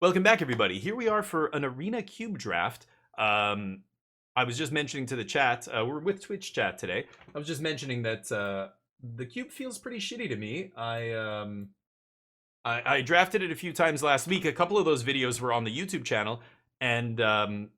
Welcome back, everybody. Here we are for an Arena Cube draft. I was just mentioning to the chat, we're with Twitch chat today. I was just mentioning that the cube feels pretty shitty to me. I drafted it a few times last week. A couple of those videos were on the YouTube channel, and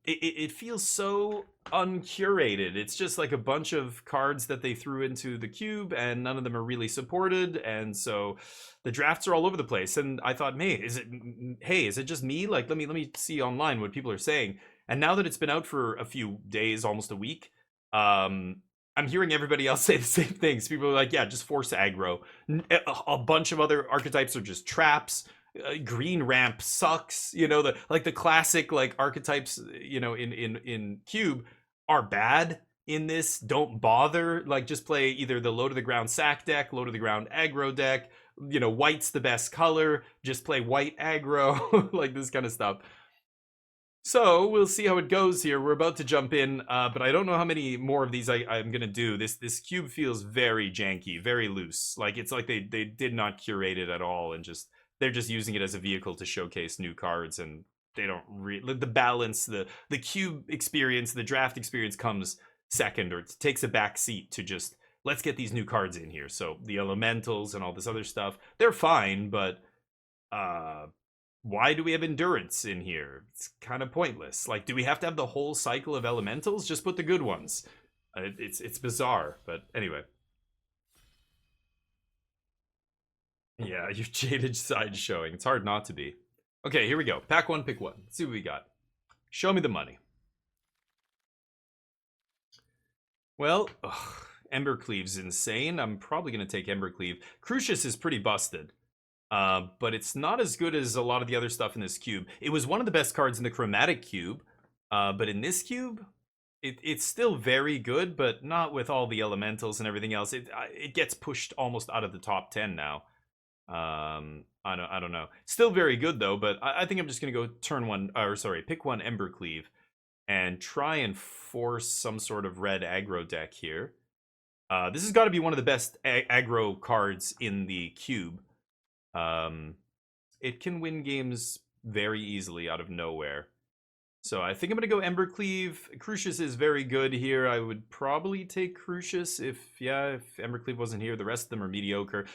it feels so uncurated. It's just like a bunch of cards that they threw into the cube, and none of them are really supported, and so the drafts are all over the place. And I thought, hey, is it just me? Like, let me see online what people are saying. And now that it's been out for a few days, almost a week, I'm hearing everybody else say the same things. People are like, yeah, just force aggro. A bunch of other archetypes are just traps. Green ramp sucks. You know, the classic like archetypes, you know, in cube are bad in this. Don't bother. Like, just play either the low to the ground sack deck, low to the ground aggro deck. You know, white's the best color. Just play white aggro, like this kind of stuff. So we'll see how it goes here. We're about to jump in, but I don't know how many more of these I'm gonna do. This cube feels very janky, very loose. Like, it's like they did not curate it at all, and they're just using it as a vehicle to showcase new cards, and they don't the balance, the cube experience, the draft experience comes second, or it takes a back seat to just let's get these new cards in here. So the elementals and all this other stuff, they're fine, but why do we have endurance in here? It's kind of pointless. Like, do we have to have the whole cycle of elementals? Just put the good ones. It's bizarre, but anyway. Yeah, your jaded side showing. It's hard not to be. Okay, here we go. Pack one, pick one. Let's see what we got. Show me the money. Well, Embercleave's insane. I'm probably going to take Embercleave. Crucius is pretty busted. But it's not as good as a lot of the other stuff in this cube. It was one of the best cards in the Chromatic cube, but in this cube, it's still very good, but not with all the elementals and everything else. It gets pushed almost out of the top 10 now. I don't know. Still very good though, but I think I'm just gonna go pick one Embercleave and try and force some sort of red aggro deck here. This has got to be one of the best aggro cards in the cube. It can win games very easily out of nowhere. So I think I'm going to go Embercleave. Crucius is very good here. I would probably take Crucius if Embercleave wasn't here. The rest of them are mediocre.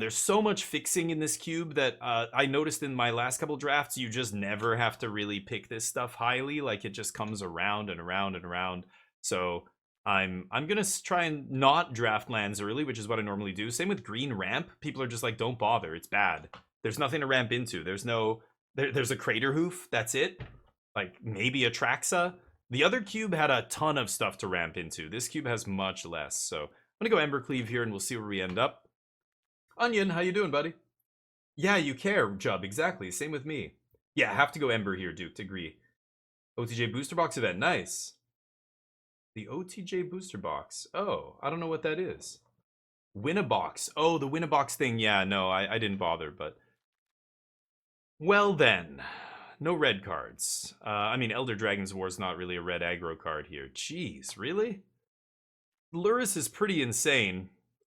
There's so much fixing in this cube that I noticed in my last couple drafts, you just never have to really pick this stuff highly. Like, it just comes around and around and around. So I'm gonna try and not draft lands early, which is what I normally do. Same with green ramp. People are just like, don't bother, it's bad. There's nothing to ramp into. There's a crater hoof. That's it. Like, maybe a Traxa. The other cube had a ton of stuff to ramp into. This cube has much less. So I'm gonna go Embercleave here, and we'll see where we end up. Onion, how you doing, buddy? Yeah, you care, Jub. Exactly. Same with me. Yeah, I have to go Ember here, Duke. Agree. OTJ booster box event. Nice. The OTJ booster box. Oh, I don't know what that is. Win a box. Oh, the win a box thing. Yeah, no, I didn't bother, but... Well then. No red cards. I mean, Elder Dragon's War is not really a red aggro card here. Jeez, really? Lurrus is pretty insane.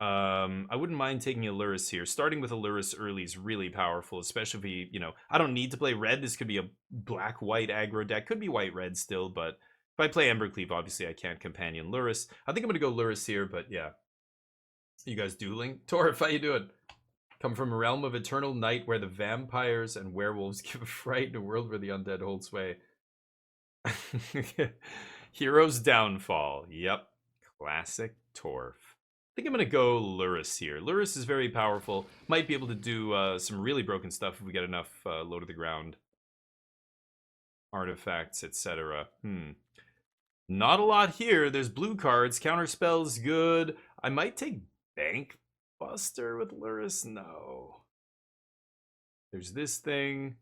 I wouldn't mind taking a Lurrus here. Starting with a Lurrus early is really powerful, especially if we, you know, I don't need to play red. This could be a black-white aggro deck. Could be white-red still, but if I play Embercleave, obviously I can't companion Lurrus. I think I'm going to go Lurrus here, but yeah. You guys dueling? Torf, how you doing? Come from a realm of eternal night where the vampires and werewolves give a fright in a world where the undead hold sway. Hero's Downfall. Yep. Classic Torf. I think I'm going to go Lurrus here. Lurrus is very powerful. Might be able to do some really broken stuff if we get enough low to the ground artifacts, etc. Not a lot here. There's blue cards. Counterspell's good. I might take Bank Buster with Lurrus. No. There's this thing,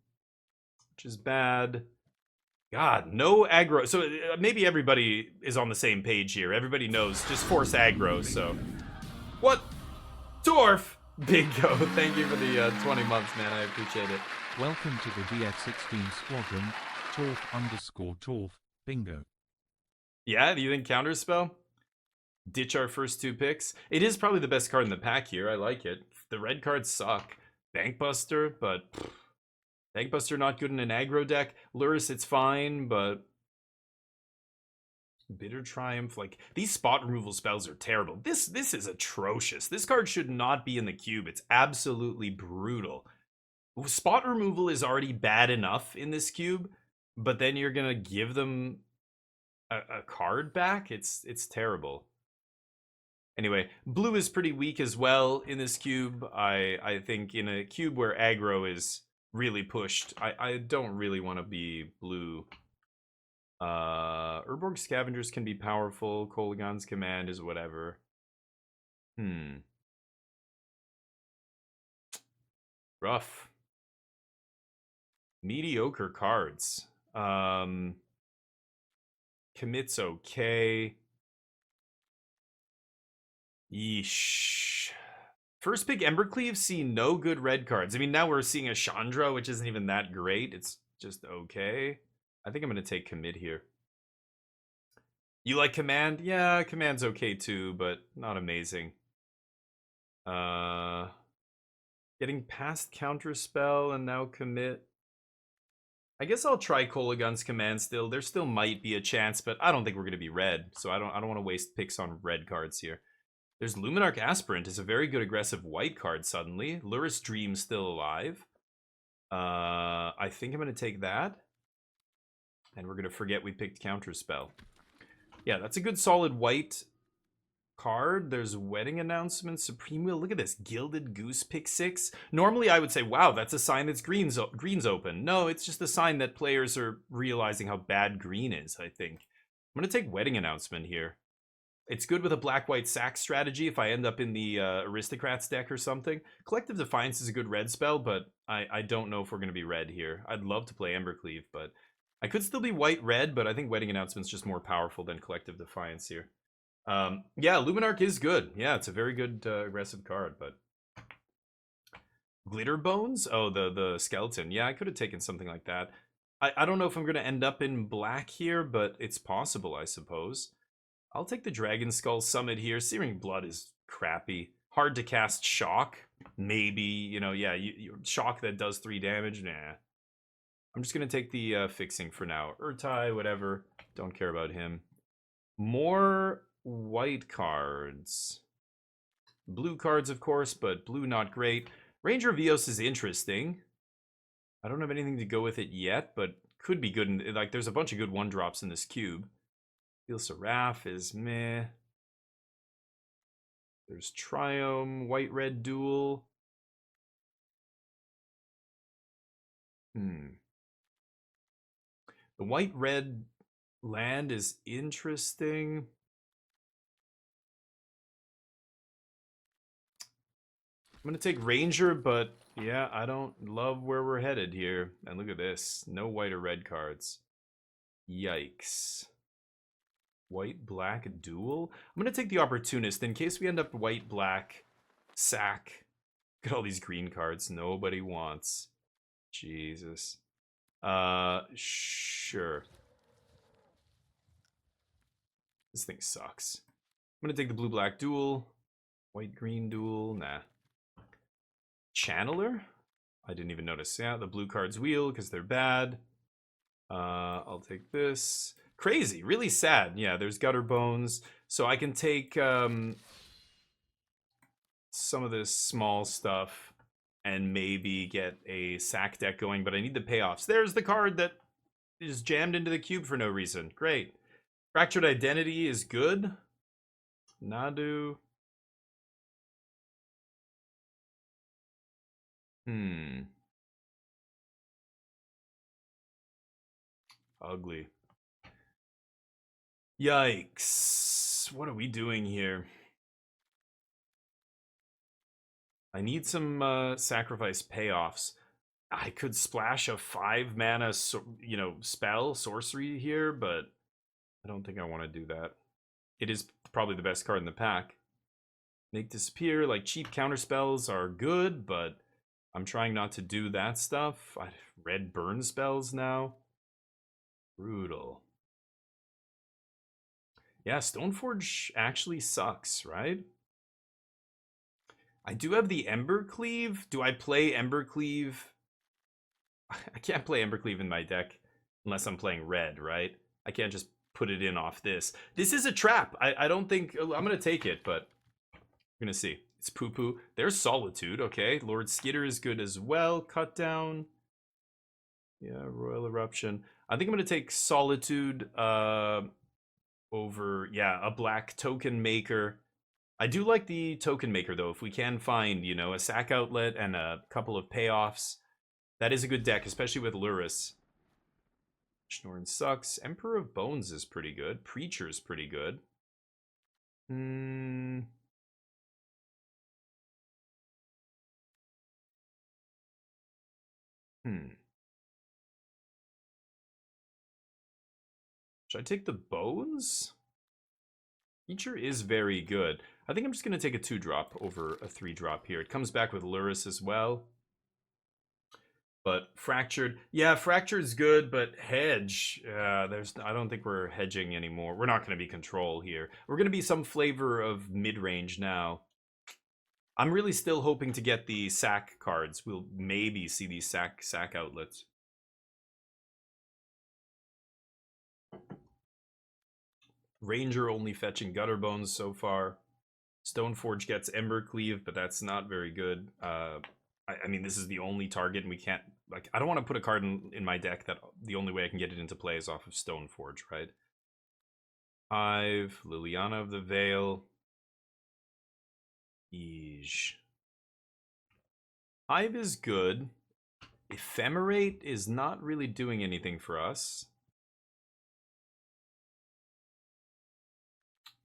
which is bad. God, no aggro. So maybe everybody is on the same page here. Everybody knows. Just force aggro, so... What? Torf! Big Go, thank you for the 20 months, man. I appreciate it. Welcome to the DF16 Squadron. Torf_Torf. Bingo. Yeah, do you think Counterspell? Ditch our first two picks. It is probably the best card in the pack here. I like it. The red cards suck. Bankbuster, but Bankbuster not good in an aggro deck. Luris, it's fine, but Bitter Triumph, like these spot removal spells are terrible. This is atrocious. This card should not be in the cube. It's absolutely brutal. Spot removal is already bad enough in this cube, but then you're gonna give them a card back. It's terrible. Anyway, blue is pretty weak as well in this cube. I think in a cube where aggro is really pushed, I don't really want to be blue. Urborg Scavengers can be powerful. Kolaghan's Command is whatever. Rough. Mediocre cards. Commit's okay. Yeesh. First pick Embercleave, see no good red cards. I mean, now we're seeing a Chandra, which isn't even that great. It's just okay. I think I'm going to take Commit here. You like Command? Yeah, Command's okay too, but not amazing. Getting past Counterspell and now Commit. I guess I'll try Kolaghan's Command still. There still might be a chance, but I don't think we're going to be red, so I don't want to waste picks on red cards here. There's Luminarch Aspirant is a very good aggressive white card suddenly. Luris Dream still alive. I think I'm going to take that. And we're going to forget we picked Counterspell. Yeah, that's a good solid white card. There's Wedding Announcement, Supreme Wheel. Look at this, Gilded Goose pick 6. Normally I would say, wow, that's a sign that's green's open. No, it's just a sign that players are realizing how bad green is, I think. I'm going to take Wedding Announcement here. It's good with a black-white sack strategy if I end up in the Aristocrats deck or something. Collective Defiance is a good red spell, but I don't know if we're going to be red here. I'd love to play Embercleave, but I could still be white-red, but I think Wedding Announcement's just more powerful than Collective Defiance here. Yeah, Luminarch is good. Yeah, it's a very good aggressive card, but... Glitter Bones? Oh, the skeleton. Yeah, I could have taken something like that. I don't know if I'm going to end up in black here, but it's possible, I suppose. I'll take the Dragon Skull Summit here. Searing Blood is crappy. Hard to cast Shock. Maybe, you know, yeah, Shock that does 3 damage. Nah. I'm just going to take the fixing for now. Urtai, whatever. Don't care about him. More white cards. Blue cards, of course, but blue not great. Ranger Vios is interesting. I don't have anything to go with it yet, but could be good. Like, there's a bunch of good 1-drops in this cube. Feel Seraph is meh. There's Triome, white-red duel. The white-red land is interesting. I'm going to take Ranger, but yeah, I don't love where we're headed here. And look at this. No white or red cards. Yikes. White-black duel? I'm going to take the Opportunist in case we end up white-black. Sack. Look at all these green cards nobody wants. Jesus. Sure. This thing sucks. I'm going to take the blue-black duel. White-green duel. Nah. Channeler? I didn't even notice. Yeah, the blue cards wheel because they're bad. I'll take this. Crazy, really sad. Yeah, there's Gutter Bones. So I can take some of this small stuff and maybe get a sack deck going, but I need the payoffs. There's the card that is jammed into the cube for no reason. Great. Fractured Identity is good. Nadu. Ugly. Yikes. What are we doing here? I need some sacrifice payoffs. I could splash a 5-mana, spell, sorcery here, but I don't think I want to do that. It is probably the best card in the pack. Make Disappear, like cheap counterspells are good, but I'm trying not to do that stuff. Red burn spells now. Brutal. Yeah, Stoneforge actually sucks, right? I do have the Embercleave. Do I play Embercleave I can't play Embercleave in my deck unless I'm playing red, right? I can't just put it in off this. This is a trap. I don't think I'm gonna take it, but we're gonna see. It's poo poo. There's Solitude. Okay, Lord Skitter is good as well. Cut down. Yeah, Royal Eruption. I think I'm gonna take Solitude over a black token maker. I do like the token maker though. If we can find a sack outlet and a couple of payoffs, that is a good deck, especially with Luris. Schnorren sucks. Emperor of Bones is pretty good. Preacher's pretty good. Hmm. Should I take the Bones? Preacher is very good. I think I'm just going to take a 2-drop over a 3-drop here. It comes back with Luris as well. But Fractured, yeah, Fractured's good, but Hedge, I don't think we're hedging anymore. We're not going to be Control here. We're going to be some flavor of mid-range now. I'm really still hoping to get the sack cards. We'll maybe see these sack outlets. Ranger only fetching Gutter Bones so far. Stoneforge gets Embercleave, but that's not very good. I mean, this is the only target, and we can't... Like, I don't want to put a card in my deck that the only way I can get it into play is off of Stoneforge, right? Hive, Liliana of the Veil. Eesh. Hive is good. Ephemerate is not really doing anything for us.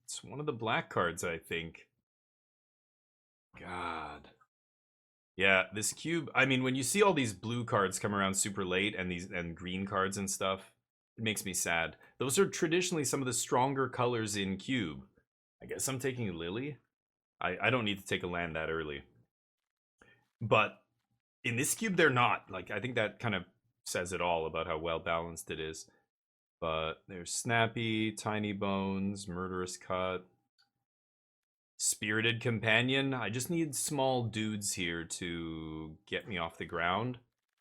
It's one of the black cards, I think. God. Yeah, this cube, I mean, when you see all these blue cards come around super late and green cards and stuff, it makes me sad. Those are traditionally some of the stronger colors in cube. I guess I'm taking Lily. I don't need to take a land that early. But in this cube, they're not. Like, I think that kind of says it all about how well balanced it is. But there's Snappy, Tiny Bones, Murderous Cut, Spirited Companion. I just need small dudes here to get me off the ground.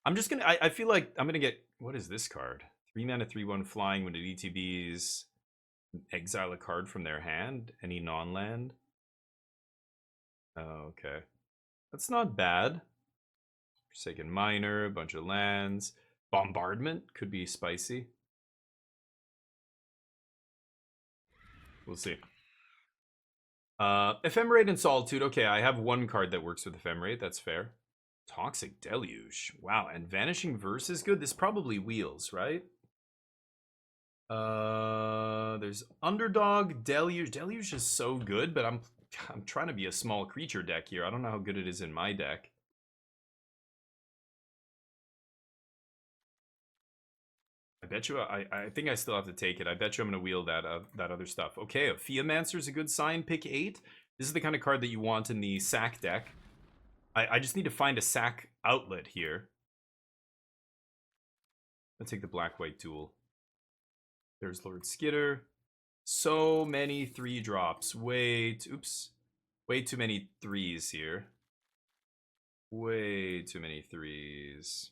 I'm just gonna, I feel like I'm gonna get, what is this card? 3 mana, 3/1 flying. When it ETBs, exile a card from their hand, any non-land. Oh, okay. That's not bad. Forsaken Miner, a bunch of lands. Bombardment could be spicy. We'll see. Ephemerate and Solitude. Okay, I have one card that works with Ephemerate. That's fair. Toxic Deluge. Wow, and Vanishing Verse is good. This probably wheels, right? There's Underdog, Deluge. Deluge is so good, but I'm trying to be a small creature deck here. I don't know how good it is in my deck. I bet you I think I still have to take it. I bet you I'm going to wheel that other stuff. Okay, a Theomancer is a good sign. Pick 8. This is the kind of card that you want in the sack deck. I just need to find a sack outlet here. I'll take the black-white duel. There's Lord Skitter. So many 3-drops. Oops. Way too many 3s here. Way too many 3s.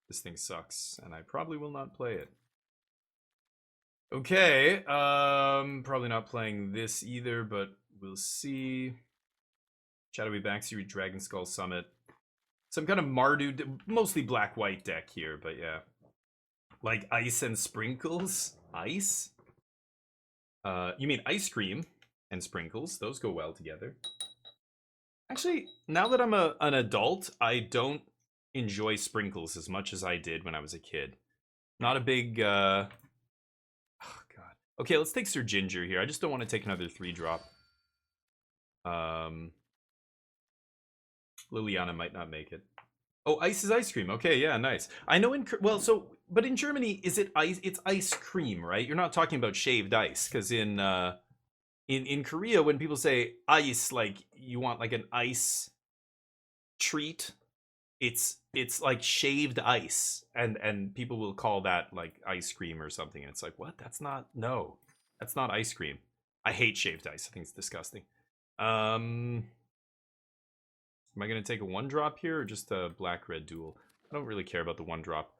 This thing sucks, and I probably will not play it. Okay, probably not playing this either, but we'll see. Shadowy Backseat, Dragon Skull Summit. Some kind of Mardu, mostly black-white deck here, but yeah. Like Ice and Sprinkles? Ice? You mean Ice Cream and Sprinkles. Those go well together. Actually, now that I'm an adult, I don't enjoy Sprinkles as much as I did when I was a kid. Not a big, oh god. Okay, let's take Sir Ginger here. I just don't want to take another 3-drop. Liliana might not make it. Oh, ice is ice cream. Okay, yeah, nice. I know but in Germany, is it ice? It's ice cream, right? You're not talking about shaved ice, because in Korea, when people say ice, like you want like an ice treat, it's like shaved ice, and people will call that like ice cream or something, and it's like, what? That's not ice cream. I hate shaved ice. I think it's disgusting. Am I going to take a 1-drop here or just a black-red duel? I don't really care about the 1-drop.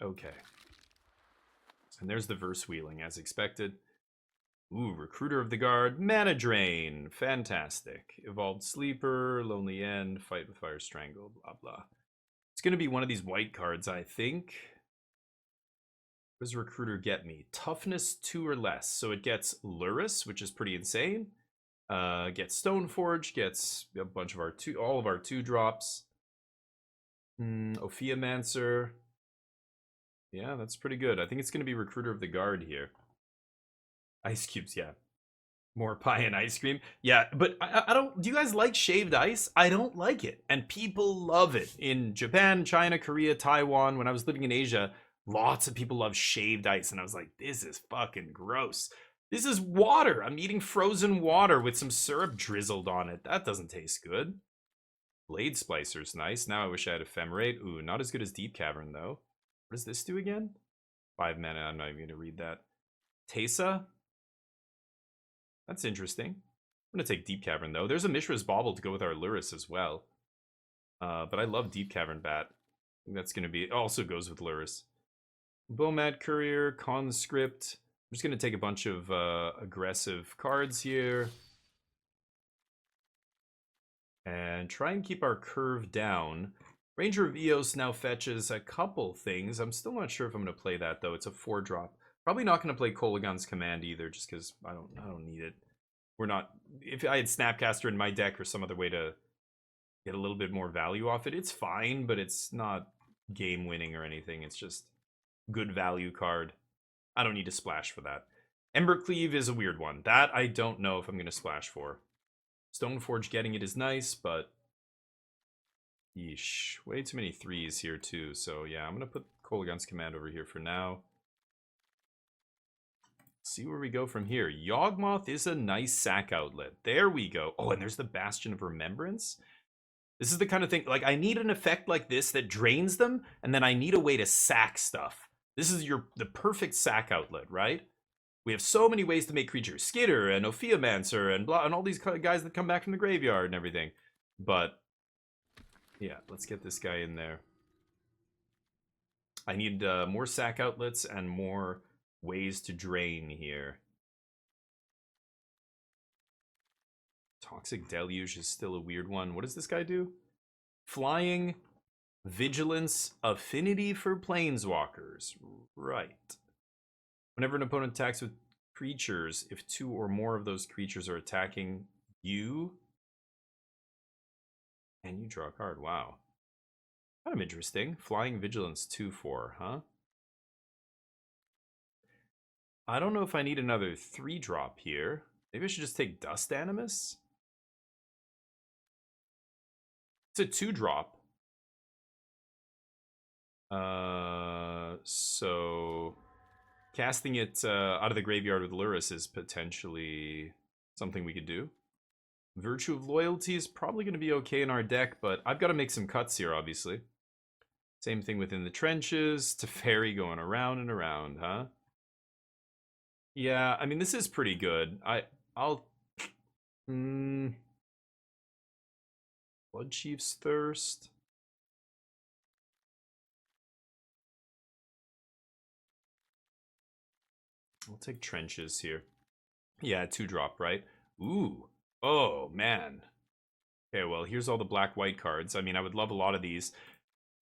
Okay. And there's the verse wheeling, as expected. Ooh, Recruiter of the Guard, Mana Drain. Fantastic. Evolved Sleeper, Lonely End, Fight with Fire Strangle, blah, blah. It's going to be one of these white cards, I think. What does Recruiter get me? Toughness 2 or less. So it gets Luris, which is pretty insane. Gets Stoneforge, gets a bunch of our all of our 2-drops. Ophiamancer. Yeah, that's pretty good. I think it's going to be Recruiter of the Guard here. Ice cubes, yeah. More pie and ice cream. Yeah, but I don't... Do you guys like shaved ice? I don't like it. And people love it. In Japan, China, Korea, Taiwan, when I was living in Asia, lots of people love shaved ice. And I was like, this is fucking gross. This is water. I'm eating frozen water with some syrup drizzled on it. That doesn't taste good. Blade Splicer's nice. Now I wish I had Ephemerate. Ooh, not as good as Deep Cavern, though. What does this do again? 5 mana. I'm not even going to read that. Teysa? That's interesting. I'm going to take Deep Cavern, though. There's a Mishra's Bauble to go with our Luris as well. But I love Deep Cavern Bat. I think that's going to be... It also goes with Luris. Bomad Courier, Conscript. I'm just going to take a bunch of aggressive cards here. And try and keep our curve down. Ranger of Eos now fetches a couple things. I'm still not sure if I'm going to play that, though. It's a 4-drop. Probably not going to play Kolagon's Command either, just because I don't need it. We're not... If I had Snapcaster in my deck or some other way to get a little bit more value off it, it's fine, but it's not game-winning or anything. It's just good value card. I don't need to splash for that. Embercleave is a weird one. That I don't know if I'm going to splash for. Stoneforge getting it is nice, but... Yeesh. Way too many 3s here, too. So, yeah, I'm going to put Kolagon's Command over here for now. See where we go from here. Yawgmoth is a nice sack outlet. There we go. Oh, and there's the Bastion of Remembrance. This is the kind of thing, like, I need an effect like this that drains them, and then I need a way to sack stuff. This is the perfect sack outlet, right? We have so many ways to make creatures. Skitter and Ophiamancer and blah, and all these guys that come back from the graveyard and everything. But, yeah, let's get this guy in there. I need more sack outlets and more ways to drain here. Toxic Deluge is still a weird one. What does this guy do? Flying, Vigilance, Affinity for Planeswalkers. Right. Whenever an opponent attacks with creatures, if 2 or more of those creatures are attacking you, and you draw a card. Wow. Kind of interesting. Flying Vigilance 2/4, huh? I don't know if I need another 3-drop here. Maybe I should just take Dust Animus? It's a 2-drop. So casting it out of the graveyard with Luris is potentially something we could do. Virtue of Loyalty is probably going to be okay in our deck, but I've got to make some cuts here, obviously. Same thing within the trenches. Teferi going around and around, huh? Yeah, I mean, this is pretty good. I'll... Blood Chief's Thirst. I'll take trenches here. Yeah, 2-drop, right? Ooh. Oh, man. Okay, well, here's all the black-white cards. I mean, I would love a lot of these.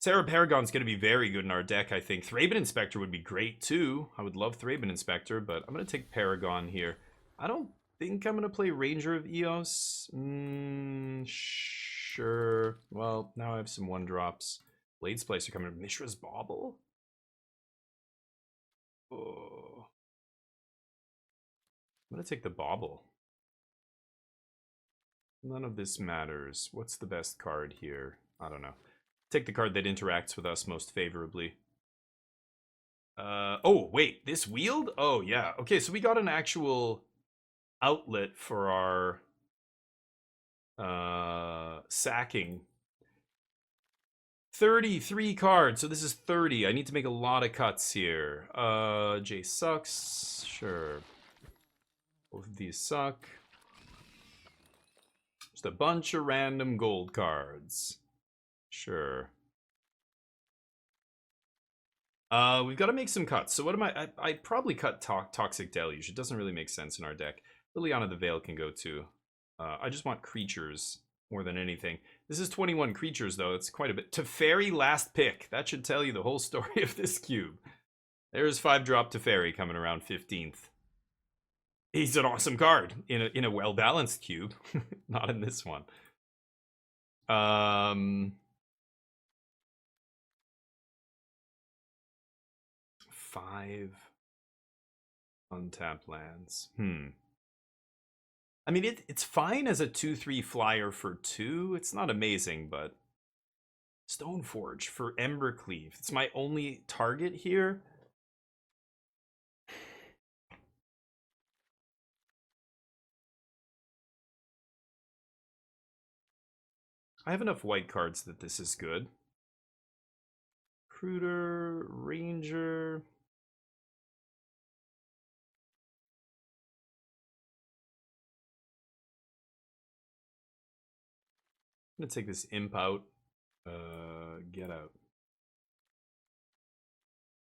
Sarah Paragon's going to be very good in our deck, I think. Thraben Inspector would be great, too. I would love Thraben Inspector, but I'm going to take Paragon here. I don't think I'm going to play Ranger of Eos. Sure. Well, now I have some 1-drops. Blade Splicer coming. Mishra's Bauble? Oh. I'm going to take the Bauble. None of this matters. What's the best card here? I don't know. Take the card that interacts with us most favorably. Oh, wait. This Wield? Oh, yeah. Okay, so we got an actual outlet for our sacking. 33 cards, so this is 30. I need to make a lot of cuts here. J sucks. Sure. Both of these suck. Just a bunch of random gold cards. Sure. We've got to make some cuts. So what am I probably cut Toxic Deluge. It doesn't really make sense in our deck. Liliana the Veil can go too. I just want creatures more than anything. This is 21 creatures, though. It's quite a bit. Teferi last pick. That should tell you the whole story of this cube. There's 5-drop Teferi coming around 15th. He's an awesome card in a well-balanced cube. Not in this one. 5 untapped lands. I mean, it's fine as a 2/3 flyer for 2. It's not amazing, but Stoneforge for Embercleave. It's my only target here. I have enough white cards that this is good. Recruiter, Ranger. I'm gonna take this imp out. Get out.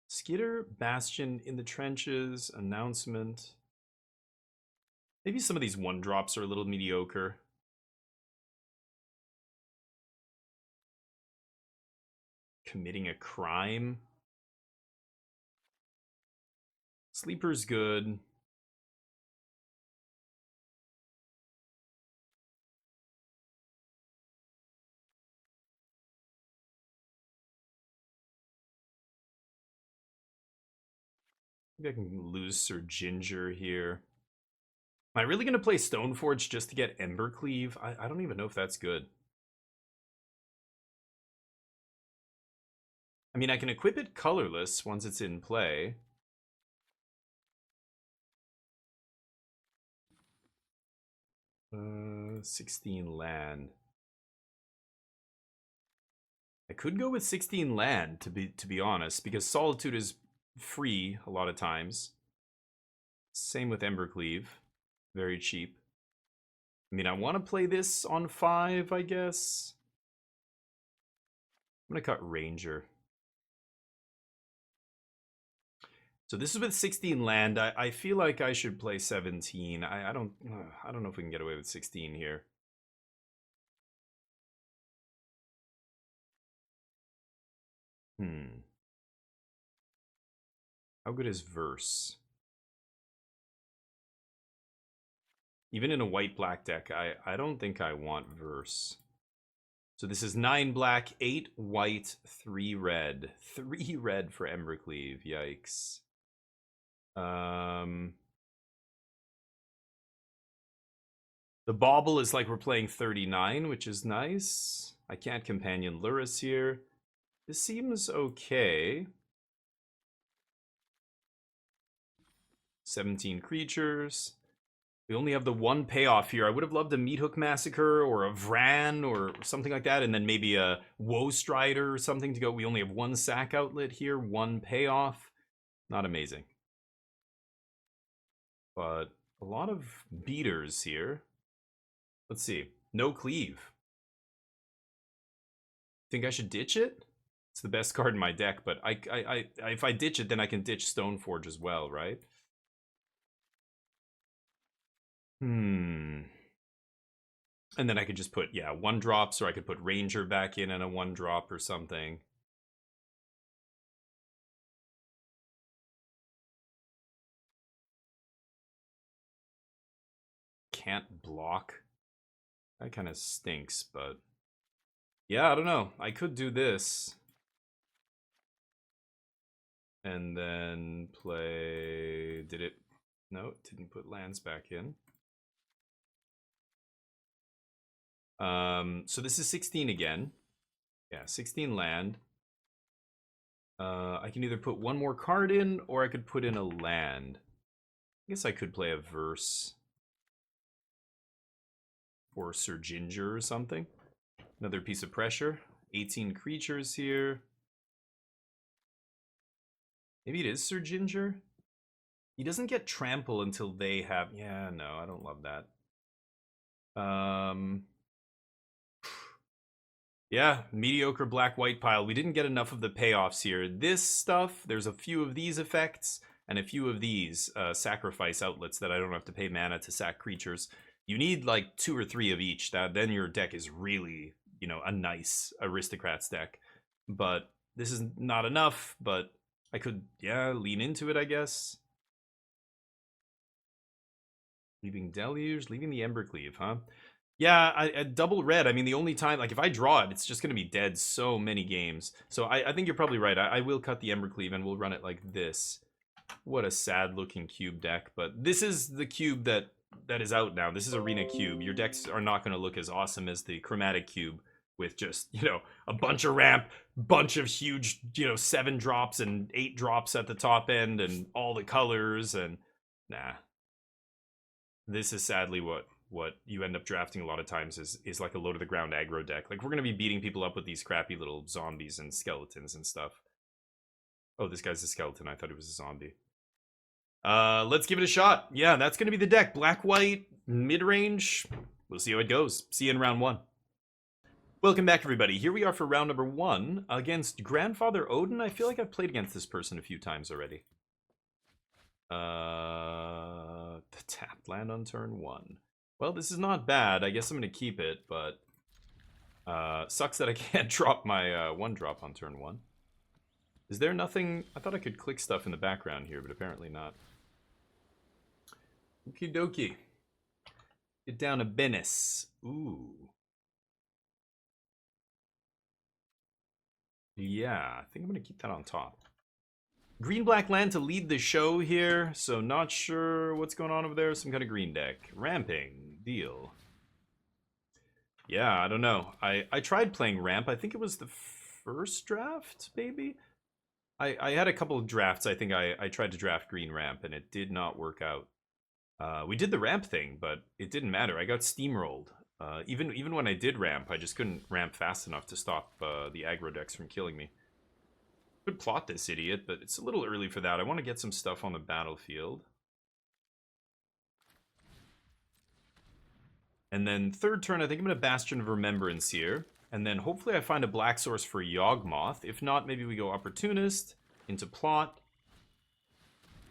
Skitter, Bastion, In the Trenches, Announcement. Maybe some of these 1-drops are a little mediocre. Committing a crime. Sleeper's good. Maybe I can lose Sir Ginger here. Am I really going to play Stoneforge just to get Embercleave? I don't even know if that's good. I mean, I can equip it colorless once it's in play. Uh, 16 land. I could go with 16 land to be honest, because Solitude is free a lot of times. Same with Embercleave. Very cheap. I mean, I want to play this on 5, I guess. I'm going to cut Ranger. So this is with 16 land. I feel like I should play 17. I don't know if we can get away with 16 here. How good is Verse? Even in a white-black deck, I don't think I want Verse. So this is 9 black, 8 white, 3 red. 3 red for Embercleave. Yikes. The Bauble is like we're playing 39, which is nice. I can't Companion Lurrus here. This seems okay. 17 creatures. We only have the 1 payoff here. I would have loved a Meathook Massacre or a Vran or something like that, and then maybe a Woe Strider or something to go. We only have 1 sack outlet here, 1 payoff. Not amazing. But a lot of beaters here. Let's see. No Cleave. Think I should ditch it? It's the best card in my deck, but if I ditch it, then I can ditch Stoneforge as well, right? And then I could just put, 1-drops, or I could put Ranger back in and a 1-drop or something. Can't block. That kind of stinks, but... yeah, I don't know. I could do this. And then play... did it? No, it didn't put lands back in. So this is 16 again. Yeah, 16 land. I can either put 1 more card in, or I could put in a land. I guess I could play a Verse. Or Sir Ginger or something. Another piece of pressure. 18 creatures here. Maybe it is Sir Ginger? He doesn't get trample until they have... yeah, no, I don't love that. Yeah, mediocre black-white pile. We didn't get enough of the payoffs here. This stuff, there's a few of these effects and a few of these sacrifice outlets that I don't have to pay mana to sack creatures. You need like 2 or 3 of each. Then your deck is really, you know, a nice aristocrats deck. But this is not enough, but I could, yeah, lean into it, I guess. Leaving Deluge, leaving the Embercleave, huh? Yeah, I double red. I mean, the only time, like, if I draw it, it's just going to be dead so many games. So I think you're probably right. I will cut the Embercleave and we'll run it like this. What a sad-looking cube deck. But this is the cube that is out now. This is Arena Cube. Your decks are not going to look as awesome as the Chromatic Cube with just, you know, a bunch of ramp, bunch of huge, you know, 7 drops and 8 drops at the top end and all the colors and... Nah. This is sadly what you end up drafting a lot of times is like a low to the ground aggro deck. Like, we're gonna be beating people up with these crappy little zombies and skeletons and stuff. Oh, this guy's a skeleton. I thought he was a zombie. Let's give it a shot. Yeah, that's gonna be the deck. Black, white, mid-range. We'll see how it goes. See you in round 1. Welcome back, everybody. Here we are for round number 1 against Grandfather Odin. I feel like I've played against this person a few times already. The tapped land on turn 1. Well, this is not bad. I guess I'm going to keep it, but sucks that I can't drop my 1-drop on turn 1. Is there nothing? I thought I could click stuff in the background here, but apparently not. Okie dokie. Get down to business. Ooh. Yeah, I think I'm going to keep that on top. Green-black land to lead the show here, so not sure what's going on over there. Some kind of green deck. Ramping. Deal. Yeah, I don't know. I tried playing ramp. I think it was the first draft, maybe? I had a couple of drafts. I think I tried to draft green ramp, and it did not work out. We did the ramp thing, but it didn't matter. I got steamrolled. Even when I did ramp, I just couldn't ramp fast enough to stop the aggro decks from killing me. Could plot this idiot, but it's a little early for that. I want to get some stuff on the battlefield. And then third turn, I think I'm going to Bastion of Remembrance here. And then hopefully I find a black source for Yawgmoth. If not, maybe we go Opportunist into Plot.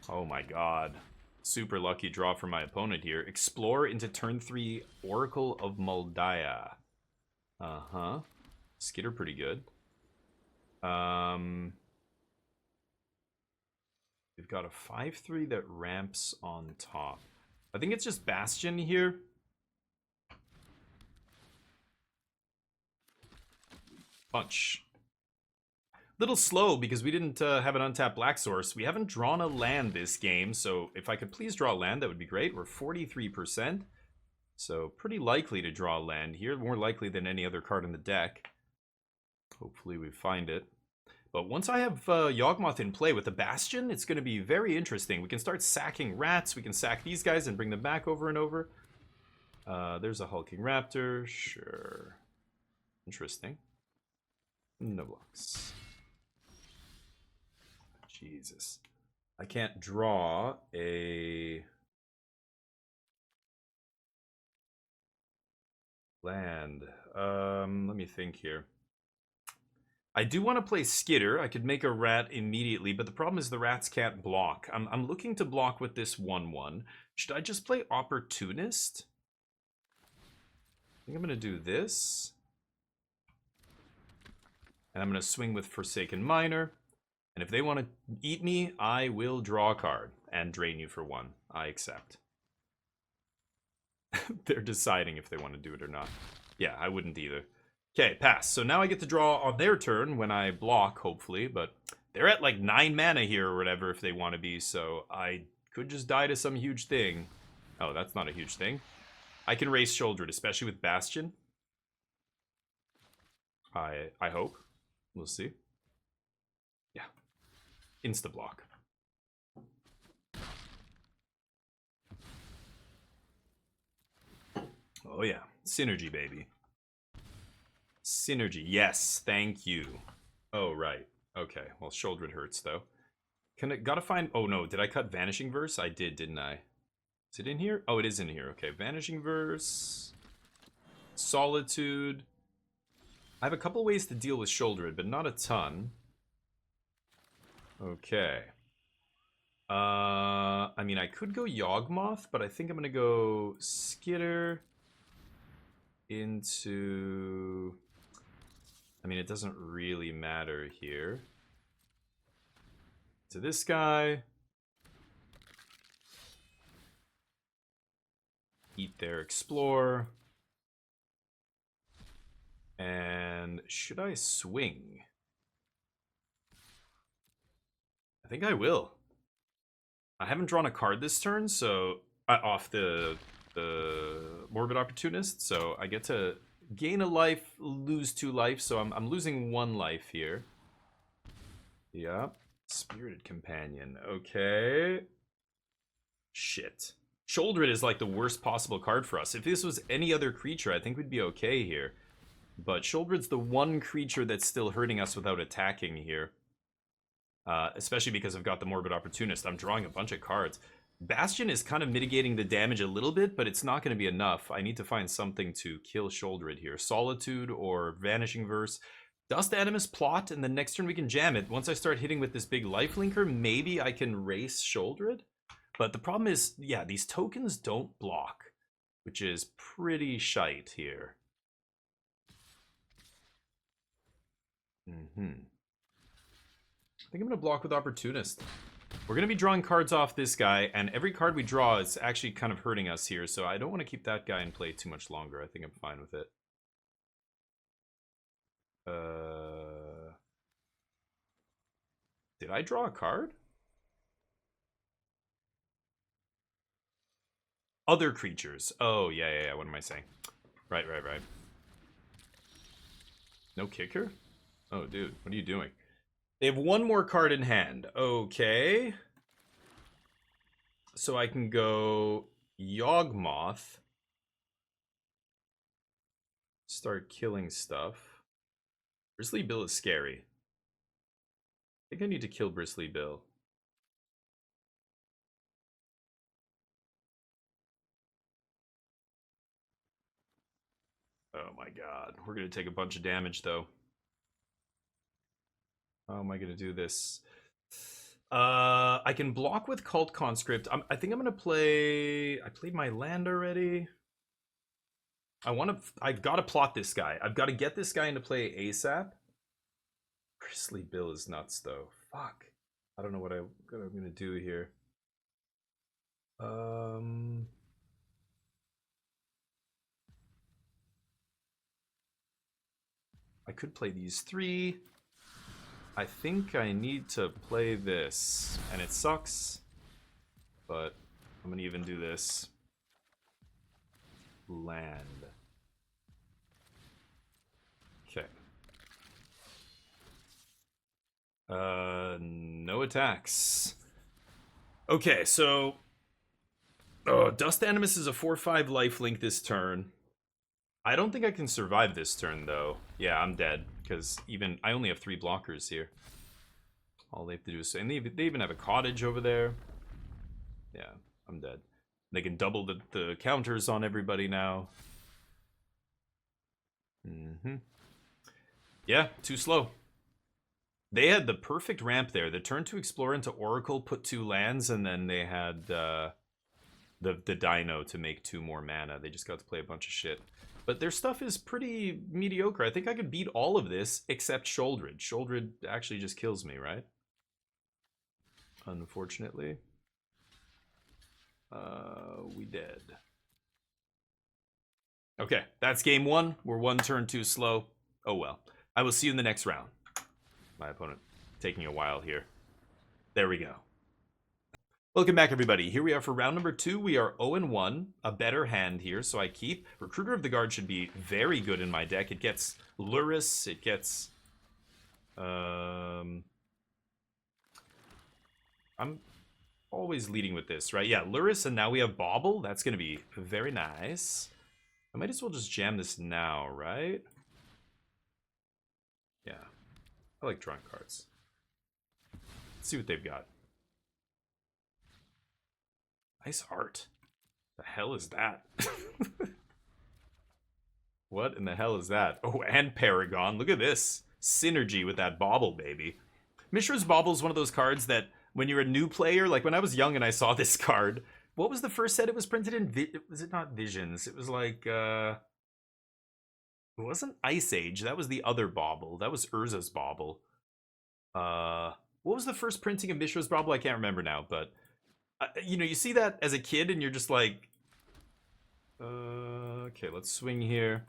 Oh my god. Super lucky draw for my opponent here. Explore into turn 3 Oracle of Moldiah. Uh-huh. Skitter pretty good. We've got a 5/3 that ramps on top. I think it's just Bastion here. Punch. Little slow because we didn't have an untapped black source. We haven't drawn a land this game, so if I could please draw a land, that would be great. We're 43%, so pretty likely to draw a land here. More likely than any other card in the deck. Hopefully we find it. But once I have Yawgmoth in play with the Bastion, it's going to be very interesting. We can start sacking rats. We can sack these guys and bring them back over and over. There's a Hulking Raptor. Sure. Interesting. No blocks. Jesus. I can't draw a land. Let me think here. I do want to play Skitter. I could make a rat immediately, but the problem is the rats can't block. I'm looking to block with this 1/1. Should I just play Opportunist? I think I'm going to do this. And I'm going to swing with Forsaken Miner. And if they want to eat me, I will draw a card and drain you for 1. I accept. They're deciding if they want to do it or not. Yeah, I wouldn't either. Okay, pass. So now I get to draw on their turn when I block, hopefully. But they're at like 9 mana here or whatever if they want to be. So I could just die to some huge thing. Oh, that's not a huge thing. I can raise Shoulder it, especially with Bastion. I hope. We'll see. Yeah. Insta-block. Oh yeah. Synergy, baby. Synergy. Yes, thank you. Oh, right. Okay. Well, Shoulder it hurts, though. Gotta find... Oh, no. Did I cut Vanishing Verse? I did, didn't I? Is it in here? Oh, it is in here. Okay. Vanishing Verse. Solitude. I have a couple ways to deal with Shouldered, but not a ton. Okay. I mean, I could go Yawgmoth, but I think I'm gonna go Skitter into... I mean, it doesn't really matter here. To this guy. Eat there, Explore. And should I swing? I think I will. I haven't drawn a card this turn, so off the Morbid Opportunist, so I get to gain a life, lose 2 life, so I'm losing 1 life here. Yep. Spirited Companion. Okay. Shit. Shouldered is like the worst possible card for us. If this was any other creature, I think we'd be okay here. But Shouldered's the one creature that's still hurting us without attacking here. Especially because I've got the Morbid Opportunist. I'm drawing a bunch of cards. Bastion is kind of mitigating the damage a little bit, but it's not going to be enough. I need to find something to kill Shouldered here. Solitude or Vanishing Verse. Dust Animus Plot, and then next turn we can jam it. Once I start hitting with this big lifelinker, maybe I can race Shouldered. But the problem is, yeah, these tokens don't block, which is pretty shite here. I think I'm going to block with Opportunist. We're going to be drawing cards off this guy, and every card we draw is actually kind of hurting us here, so I don't want to keep that guy in play too much longer. I think I'm fine with it. Did I draw a card? Other creatures. Oh, yeah. What am I saying? Right. No kicker? Oh, dude, what are you doing? They have 1 more card in hand. Okay. So I can go Yawgmoth. Start killing stuff. Bristly Bill is scary. I think I need to kill Bristly Bill. Oh my god. We're going to take a bunch of damage, though. How am I going to do this? I can block with Cult Conscript. I think I'm going to play... I played my land already. I've got to plot this guy. I've got to get this guy into play ASAP. Bristly Bill is nuts, though. Fuck. I don't know what I'm going to do here. I could play these 3. I think I need to play this, and it sucks, but I'm gonna even do this. Land. Okay. No attacks. Okay, so... Oh, Dust Animus is a 4/5 lifelink this turn. I don't think I can survive this turn, though. Yeah, I'm dead, because I only have 3 blockers here. All they have to do is... And they even have a cottage over there. Yeah, I'm dead. They can double the counters on everybody now. Yeah, too slow. They had the perfect ramp there. The turn to explore into Oracle, put 2 lands, and then they had the Dino to make 2 more mana. They just got to play a bunch of shit. But their stuff is pretty mediocre. I think I could beat all of this except Shouldered. Shouldered actually just kills me, right? Unfortunately. We dead. Okay, that's game 1. We're 1 turn too slow. Oh well. I will see you in the next round. My opponent taking a while here. There we go. Welcome back, everybody. Here we are for round number 2. We are 0-1. A better hand here, so I keep. Recruiter of the Guard should be very good in my deck. It gets Luris. It gets... I'm always leading with this, right? Yeah, Luris, and now we have Bauble. That's going to be very nice. I might as well just jam this now, right? Yeah. I like drawing cards. Let's see what they've got. Nice art. The hell is that? What in the hell is that? Oh, and Paragon. Look at this. Synergy with that Bauble, baby. Mishra's Bauble is one of those cards that when you're a new player, like when I was young and I saw this card, what was the first set it was printed in? Was it not Visions? It was like, it wasn't Ice Age. That was the other Bauble. That was Urza's Bauble. What was the first printing of Mishra's Bauble? I can't remember now, but you know, you see that as a kid and you're just like, okay, let's swing here.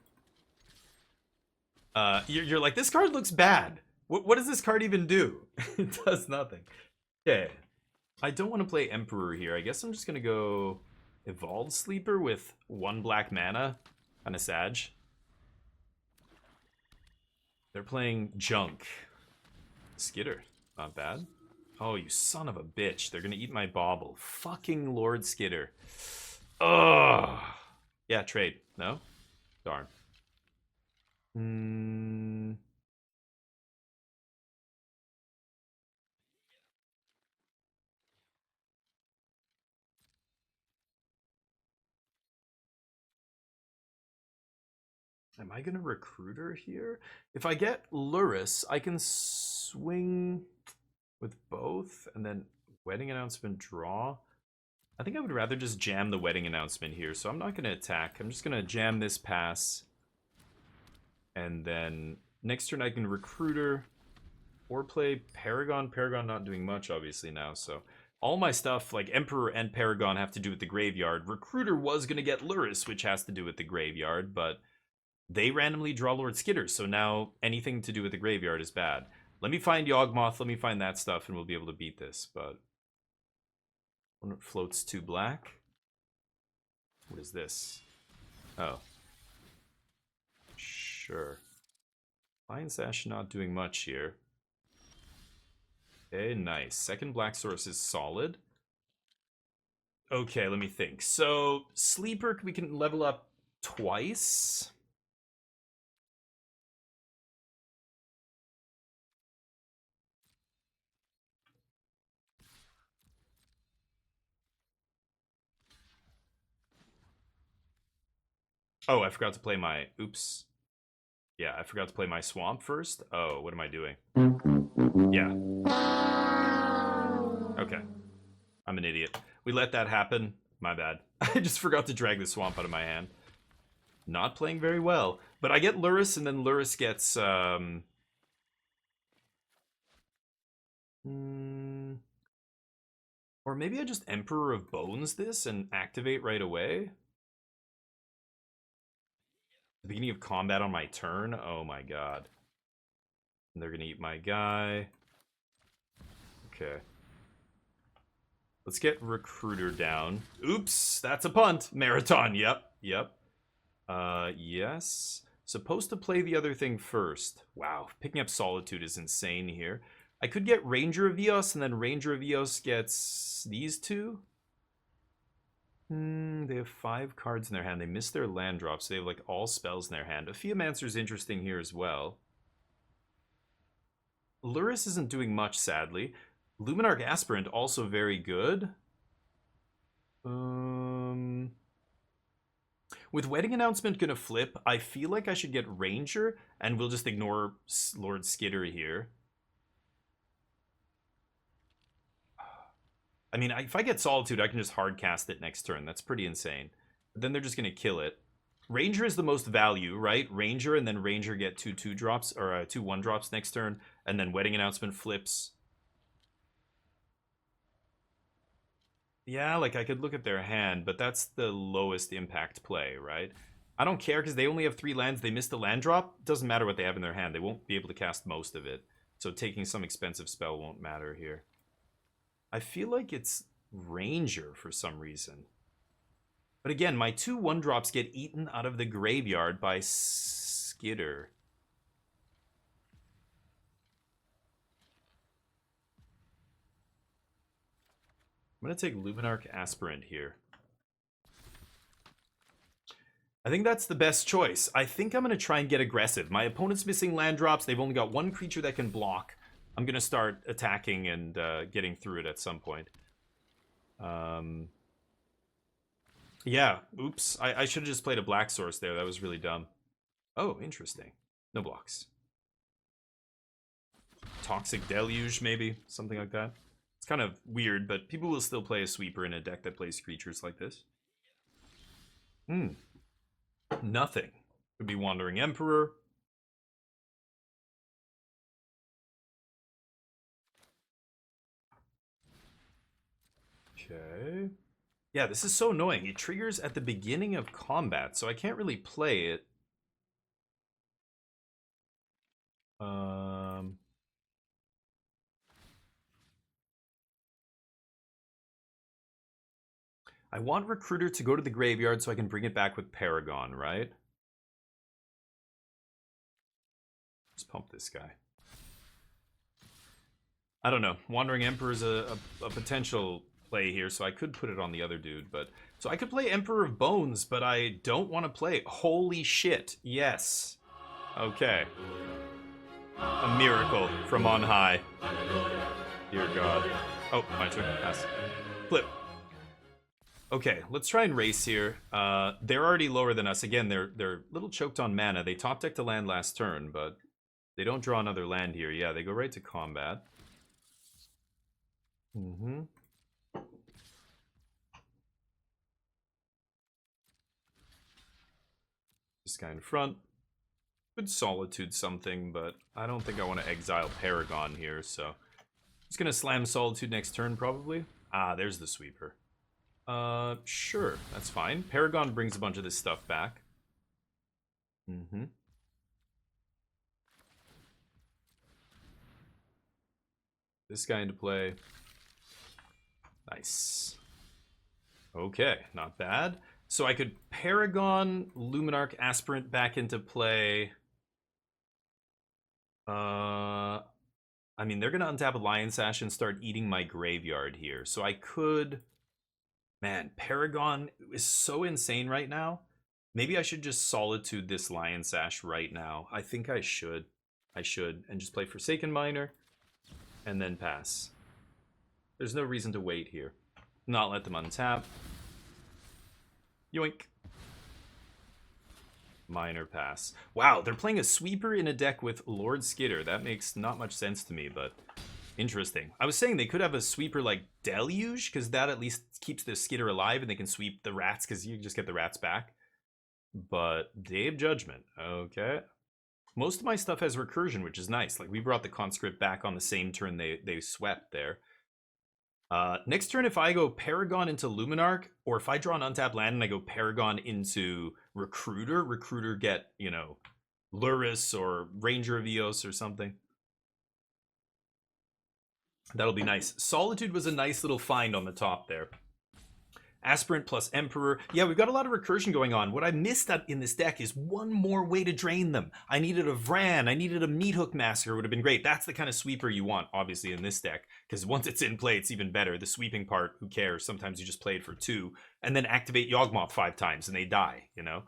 You're like, this card looks bad. What does this card even do? It does nothing. Okay. I don't want to play Emperor here. I guess I'm just going to go Evolved Sleeper with 1 black mana. Kind of sag. They're playing Junk. Skitter. Not bad. Oh, you son of a bitch. They're going to eat my Bauble. Fucking Lord Skitter. Ugh. Yeah, trade. No? Darn. Am I going to Recruiter here? If I get Luris, I can swing with both and then Wedding Announcement draw. I think I would rather just jam the Wedding Announcement here, so I'm not going to attack. I'm just going to jam this pass. And then next turn I can Recruiter or play Paragon. Paragon not doing much, obviously, now, so... All my stuff, like Emperor and Paragon, have to do with the graveyard. Recruiter was going to get Luris, which has to do with the graveyard, but they randomly draw Lord Skitter, so now anything to do with the graveyard is bad. Let me find Yawgmoth, let me find that stuff, and we'll be able to beat this, but... When it floats 2 black... What is this? Oh. Sure. Lion Sash not doing much here. Okay, nice. Second black source is solid. Okay, let me think. So, Sleeper, we can level up twice. Oh, I forgot to play my... Oops. Yeah, I forgot to play my Swamp first. Oh, what am I doing? Yeah. Okay. I'm an idiot. We let that happen. My bad. I just forgot to drag the Swamp out of my hand. Not playing very well. But I get Luris, and then Luris gets... Or maybe I just Emperor of Bones this and activate right away? The beginning of combat on my turn? Oh my god. And they're gonna eat my guy. Okay. Let's get Recruiter down. Oops, that's a punt. Marathon, yep. Yes. Supposed to play the other thing first. Wow, picking up Solitude is insane here. I could get Ranger of Eos, and then Ranger of Eos gets these two. They have 5 cards in their hand. They missed their land drops, so they have like all spells in their hand. Amphiamancer's interesting here as well. Luris isn't doing much, sadly. Luminarch Aspirant also very good. With Wedding Announcement gonna flip, I feel like I should get Ranger, and we'll just ignore Lord Skitter here. I mean, if I get Solitude, I can just hard cast it next turn. That's pretty insane. But then they're just gonna kill it. Ranger is the most value, right? Ranger, and then Ranger get 2/2 drops, or 2/1 drops next turn, and then Wedding Announcement flips. Yeah, like I could look at their hand, but that's the lowest impact play, right? I don't care because they only have 3 lands. They missed the land drop. Doesn't matter what they have in their hand. They won't be able to cast most of it. So taking some expensive spell won't matter here. I feel like it's Ranger for some reason. But again, my 2 1-drops get eaten out of the graveyard by Skitter. I'm going to take Luminarch Aspirant here. I think that's the best choice. I think I'm going to try and get aggressive. My opponent's missing land drops. They've only got 1 creature that can block. I'm going to start attacking and getting through it at some point. Yeah, oops. I should have just played a black source there. That was really dumb. Oh, interesting. No blocks. Toxic Deluge, maybe? Something like that. It's kind of weird, but people will still play a sweeper in a deck that plays creatures like this. Hmm. Nothing. Could be Wandering Emperor. Okay. Yeah, this is so annoying. It triggers at the beginning of combat, so I can't really play it. I want Recruiter to go to the graveyard so I can bring it back with Paragon, right? Let's pump this guy. I don't know. Wandering Emperor is a potential play here, so I could put it on the other dude, but... So I could play Emperor of Bones, but I don't want to play... Holy shit, yes. Okay. A miracle from on high. Dear God. Oh, my turn. Pass. Flip. Okay, let's try and race here. They're already lower than us. Again, they're a little choked on mana. They top decked a land last turn, but they don't draw another land here. Yeah, they go right to combat. Mm-hmm. This guy in front. Could Solitude something, but I don't think I want to exile Paragon here, so... Just gonna slam Solitude next turn, probably. Ah, there's the sweeper. Sure, that's fine. Paragon brings a bunch of this stuff back. Mm-hmm. This guy into play. Nice. Okay, not bad. So I could Paragon, Luminarch, Aspirant back into play. I mean, they're gonna untap a Lion Sash and start eating my graveyard here. So I could... Man, Paragon is so insane right now. Maybe I should just Solitude this Lion Sash right now. I think I should. And just play Forsaken Miner. And then pass. There's no reason to wait here. Not let them untap. Yoink. Minor pass. Wow, they're playing a sweeper in a deck with Lord Skitter. That makes not much sense to me, but interesting. I was saying they could have a sweeper like Deluge, because that at least keeps the Skitter alive and they can sweep the rats, because you just get the rats back. But Day of Judgment. Okay. Most of my stuff has recursion, which is nice. Like, we brought the Conscript back on the same turn they swept there. Next turn, if I go Paragon into Luminarch, or if I draw an untapped land and I go Paragon into Recruiter get, you know, Luris or Ranger of Eos or something. That'll be nice. Solitude was a nice little find on the top there. Aspirant plus Emperor. Yeah, we've got a lot of recursion going on. What I missed in this deck is one more way to drain them. I needed a Vran. I needed a Meathook Massacre. Would have been great. That's the kind of sweeper you want, obviously, in this deck. Because once it's in play, it's even better. The sweeping part, who cares? Sometimes you just play it for 2. And then activate Yawgmoth 5 times and they die, you know?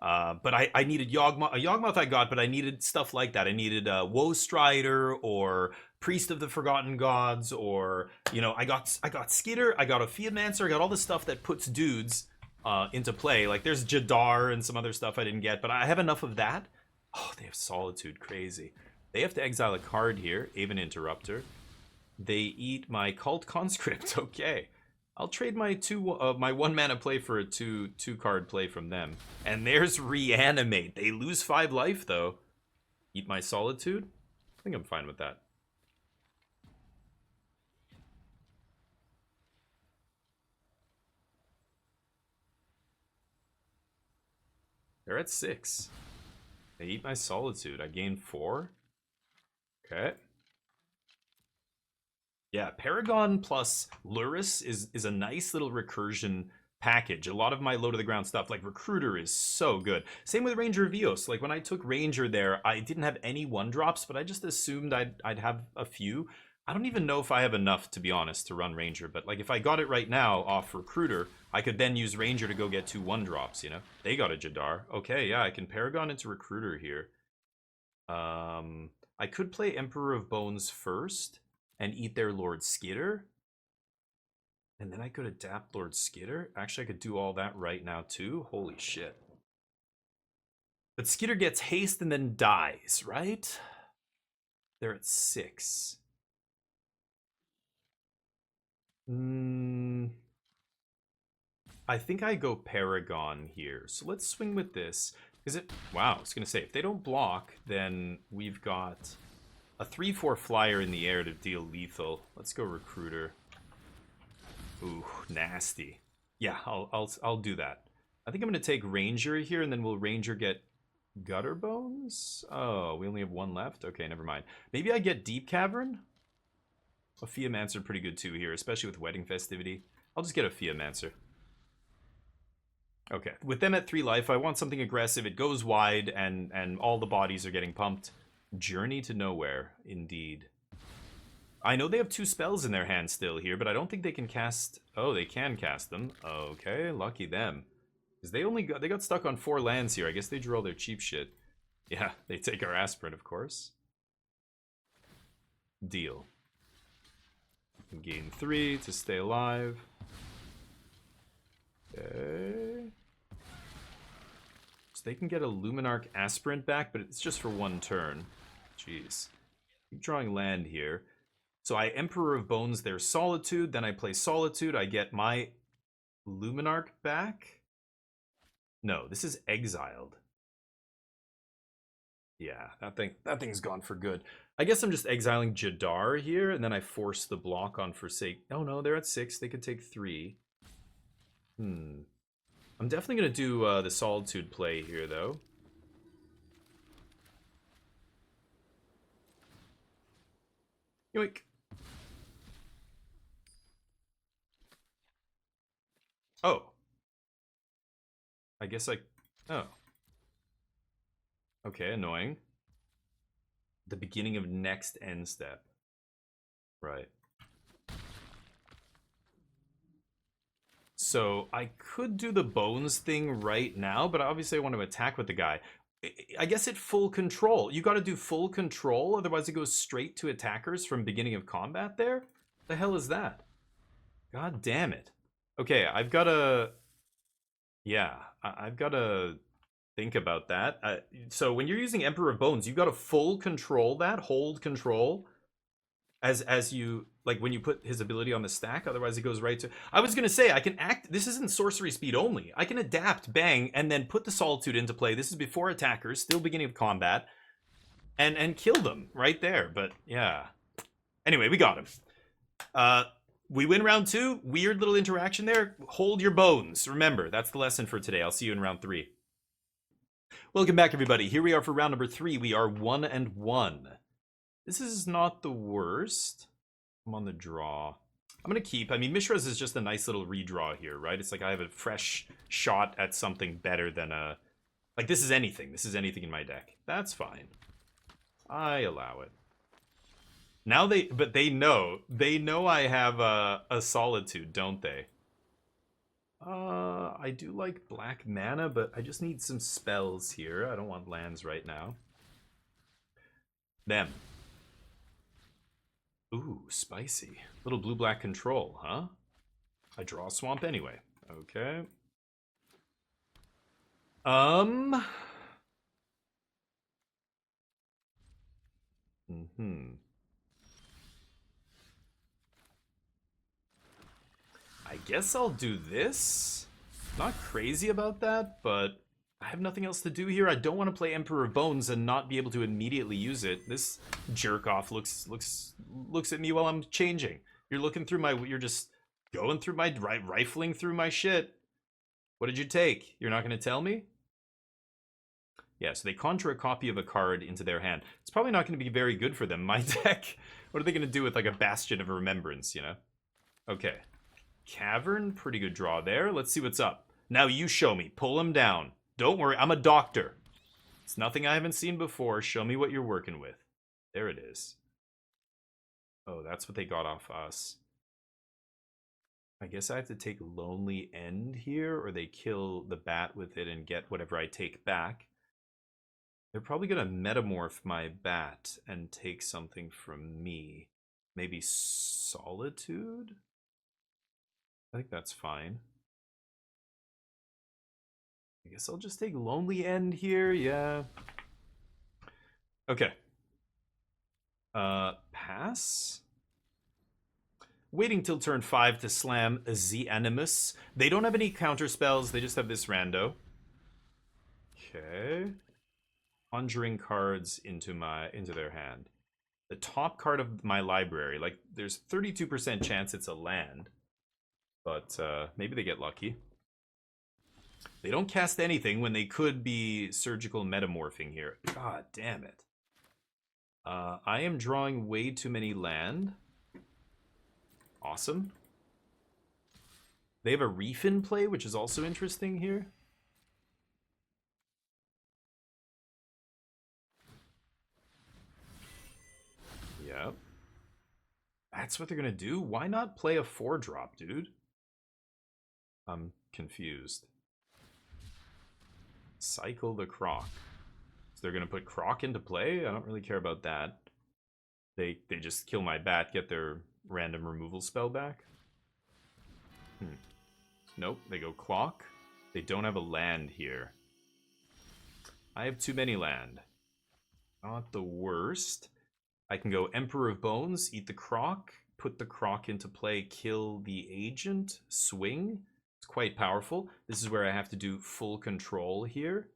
But I needed Yawgmoth. A Yawgmoth I got, but I needed stuff like that. I needed Woe Strider or Priest of the Forgotten Gods, or, you know, I got Skitter, I got a Theomancer, I got all the stuff that puts dudes into play. Like, there's Jadar and some other stuff I didn't get, but I have enough of that. Oh, they have Solitude, crazy. They have to exile a card here, Aven Interrupter. They eat my Cult Conscript, okay. I'll trade my my 1 mana play for a 2 card play from them. And there's Reanimate. They lose 5 life, though. Eat my Solitude? I think I'm fine with that. They're at 6. They eat my Solitude. I gain 4. Okay. Yeah, Paragon plus Luris is a nice little recursion package. A lot of my low to the ground stuff, like Recruiter, is so good. Same with Ranger of Eos. Like, when I took Ranger there, I didn't have any 1-drops, but I just assumed I'd have a few. I don't even know if I have enough, to be honest, to run Ranger, but like, if I got it right now off Recruiter, I could then use Ranger to go get 2 1-drops, you know? They got a Jadar. Okay, yeah, I can Paragon into Recruiter here. I could play Emperor of Bones first and eat their Lord Skitter. And then I could adapt Lord Skitter. Actually, I could do all that right now, too. Holy shit. But Skeeter gets haste and then dies, right? They're at 6. I think I go Paragon here. So let's swing with this. Is it? Wow, I was going to say, if they don't block, then we've got a 3/4 flyer in the air to deal lethal. Let's go Recruiter. Ooh, nasty. Yeah, I'll do that. I think I'm going to take Ranger here, and then will Ranger get Gutter Bones? Oh, we only have 1 left? Okay, never mind. Maybe I get Deep Cavern? A Theomancer pretty good too here, especially with Wedding Festivity. I'll just get a Theomancer. Okay, with them at 3 life, I want something aggressive. It goes wide, and all the bodies are getting pumped. Journey to Nowhere, indeed. I know they have 2 spells in their hand still here, but I don't think they can cast... Oh, they can cast them. Okay, lucky them. Because they got stuck on 4 lands here. I guess they drew all their cheap shit. Yeah, they take our Aspirin, of course. Deal. Gain 3 to stay alive. Okay. So they can get a Luminarch Aspirant back, but it's just for 1 turn. Jeez. Keep drawing land here. So I Emperor of Bones their Solitude, then I play Solitude, I get my Luminarch back? No, this is exiled. Yeah, that thing's gone for good. I guess I'm just exiling Jadar here, and then I force the block on Forsake. Oh no, they're at 6, they could take 3. I'm definitely gonna do the Solitude play here, though. Yoink. Oh. I guess I... Oh. Okay, annoying. The beginning of next end step. Right. So I could do the Bones thing right now, but obviously I want to attack with the guy. I guess at full control. You got to do full control, otherwise it goes straight to attackers from beginning of combat there? The hell is that? God damn it. Okay, I've got to... Yeah, I've got to think about that. So when you're using Emperor of Bones, you've got to full control that, hold control, as you, like, when you put his ability on the stack, otherwise it goes right to... I was going to say, I can act... This isn't sorcery speed only. I can adapt, bang, and then put the Solitude into play. This is before attackers, still beginning of combat, and kill them right there. But, yeah. Anyway, we got him. We win round 2. Weird little interaction there. Hold your bones. Remember, that's the lesson for today. I'll see you in round 3. Welcome back, everybody. Here we are for round number 3. We are 1-1. This is not the worst. I'm on the draw. I'm going to keep. I mean, Mishra's is just a nice little redraw here, right? It's like I have a fresh shot at something better than a... Like, this is anything. This is anything in my deck. That's fine. I allow it. Now but they know I have a Solitude, don't they? I do like black mana, but I just need some spells here. I don't want lands right now. Them. Ooh, spicy. Little blue-black control, huh? I draw a swamp anyway. Okay. I guess I'll do this. Not crazy about that, but I have nothing else to do here. I don't want to play Emperor of Bones and not be able to immediately use it. This jerk-off looks at me while I'm changing. You're looking through my... You're just going through my... Rifling through my shit. What did you take? You're not going to tell me? Yeah, so they conjure a copy of a card into their hand. It's probably not going to be very good for them. My deck... What are they going to do with, like, a Bastion of Remembrance, you know? Okay. Cavern, pretty good draw there. Let's see what's up. Now you show me. Pull him down. Don't worry, I'm a doctor. It's nothing I haven't seen before. Show me what you're working with. There it is. Oh, that's what they got off us. I guess I have to take Lonely End here, or they kill the bat with it and get whatever I take back. They're probably going to metamorph my bat and take something from me. Maybe Solitude? I think that's fine. I guess I'll just take Lonely End here, yeah. Okay. Pass? Waiting till turn 5 to slam the Animus. They don't have any counter spells, they just have this rando. Okay. Conjuring cards into their hand. The top card of my library, like there's 32% chance it's a land. But maybe they get lucky. They don't cast anything when they could be surgical metamorphing here. God damn it. I am drawing way too many land. Awesome. They have a reef in play, which is also interesting here. Yep. That's what they're going to do? Why not play a 4-drop, dude? I'm confused. Cycle the Croc. So they're going to put Croc into play? I don't really care about that. They just kill my bat, get their random removal spell back. Nope, they go Clock. They don't have a land here. I have too many land. Not the worst. I can go Emperor of Bones, eat the Croc, put the Croc into play, kill the agent, swing. It's quite powerful. This is where I have to do full control here.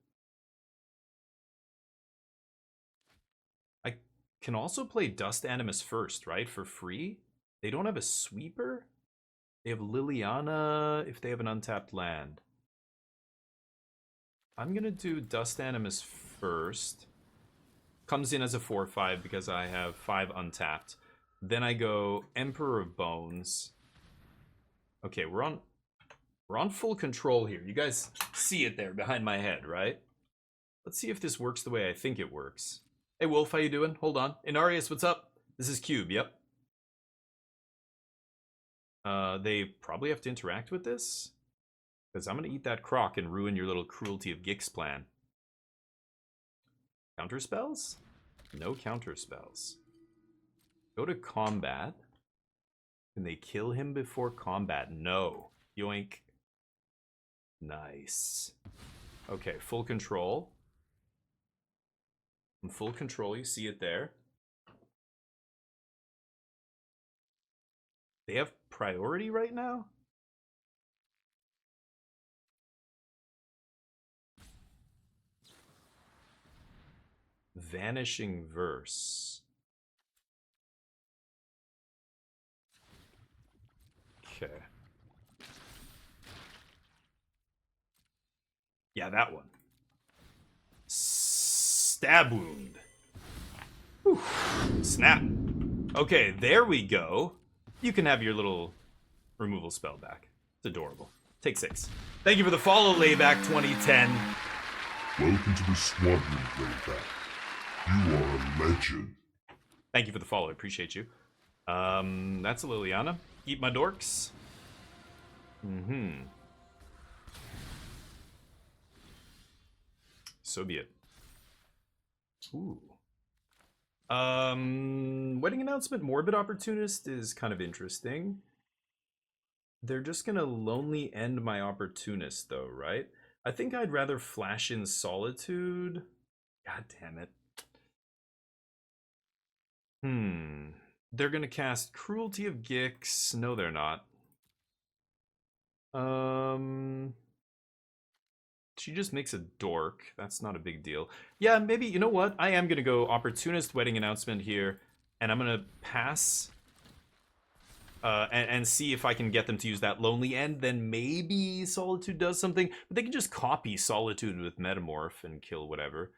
I can also play Dust Animus first, right? For free. They don't have a sweeper. They have Liliana if they have an untapped land. I'm going to do Dust Animus first. Comes in as a 4/5 because I have 5 untapped. Then I go Emperor of Bones. Okay, we're on full control here. You guys see it there behind my head, right? Let's see if this works the way I think it works. Hey Wolf, how you doing? Hold on. Inarius, what's up? This is Cube, yep. They probably have to interact with this. Because I'm going to eat that Croc and ruin your little Cruelty of Gix plan. Counter spells? No counter spells. Go to combat. Can they kill him before combat? No. Yoink. Nice. Okay, full control. I'm full control, you see it there. They have priority right now? Vanishing Verse. Okay. Yeah, that one. Stab Wound. Whew. Snap. Okay, there we go. You can have your little removal spell back. It's adorable. Take 6. Thank you for the follow, Layback 2010. Welcome to the squadron, Layback. You are a legend. Thank you for the follow. I appreciate you. That's a Liliana. Eat my dorks. So be it. Ooh. Wedding announcement, Morbid Opportunist is kind of interesting. They're just gonna Lonely End my Opportunist, though, right? I think I'd rather flash in Solitude. God damn it. They're gonna cast Cruelty of Gix. No, they're not. She just makes a dork. That's not a big deal. Yeah, maybe, you know what? I am gonna go Opportunist Wedding Announcement here, and I'm gonna pass and see if I can get them to use that Lonely End. Then maybe Solitude does something, but they can just copy Solitude with Metamorph and kill whatever.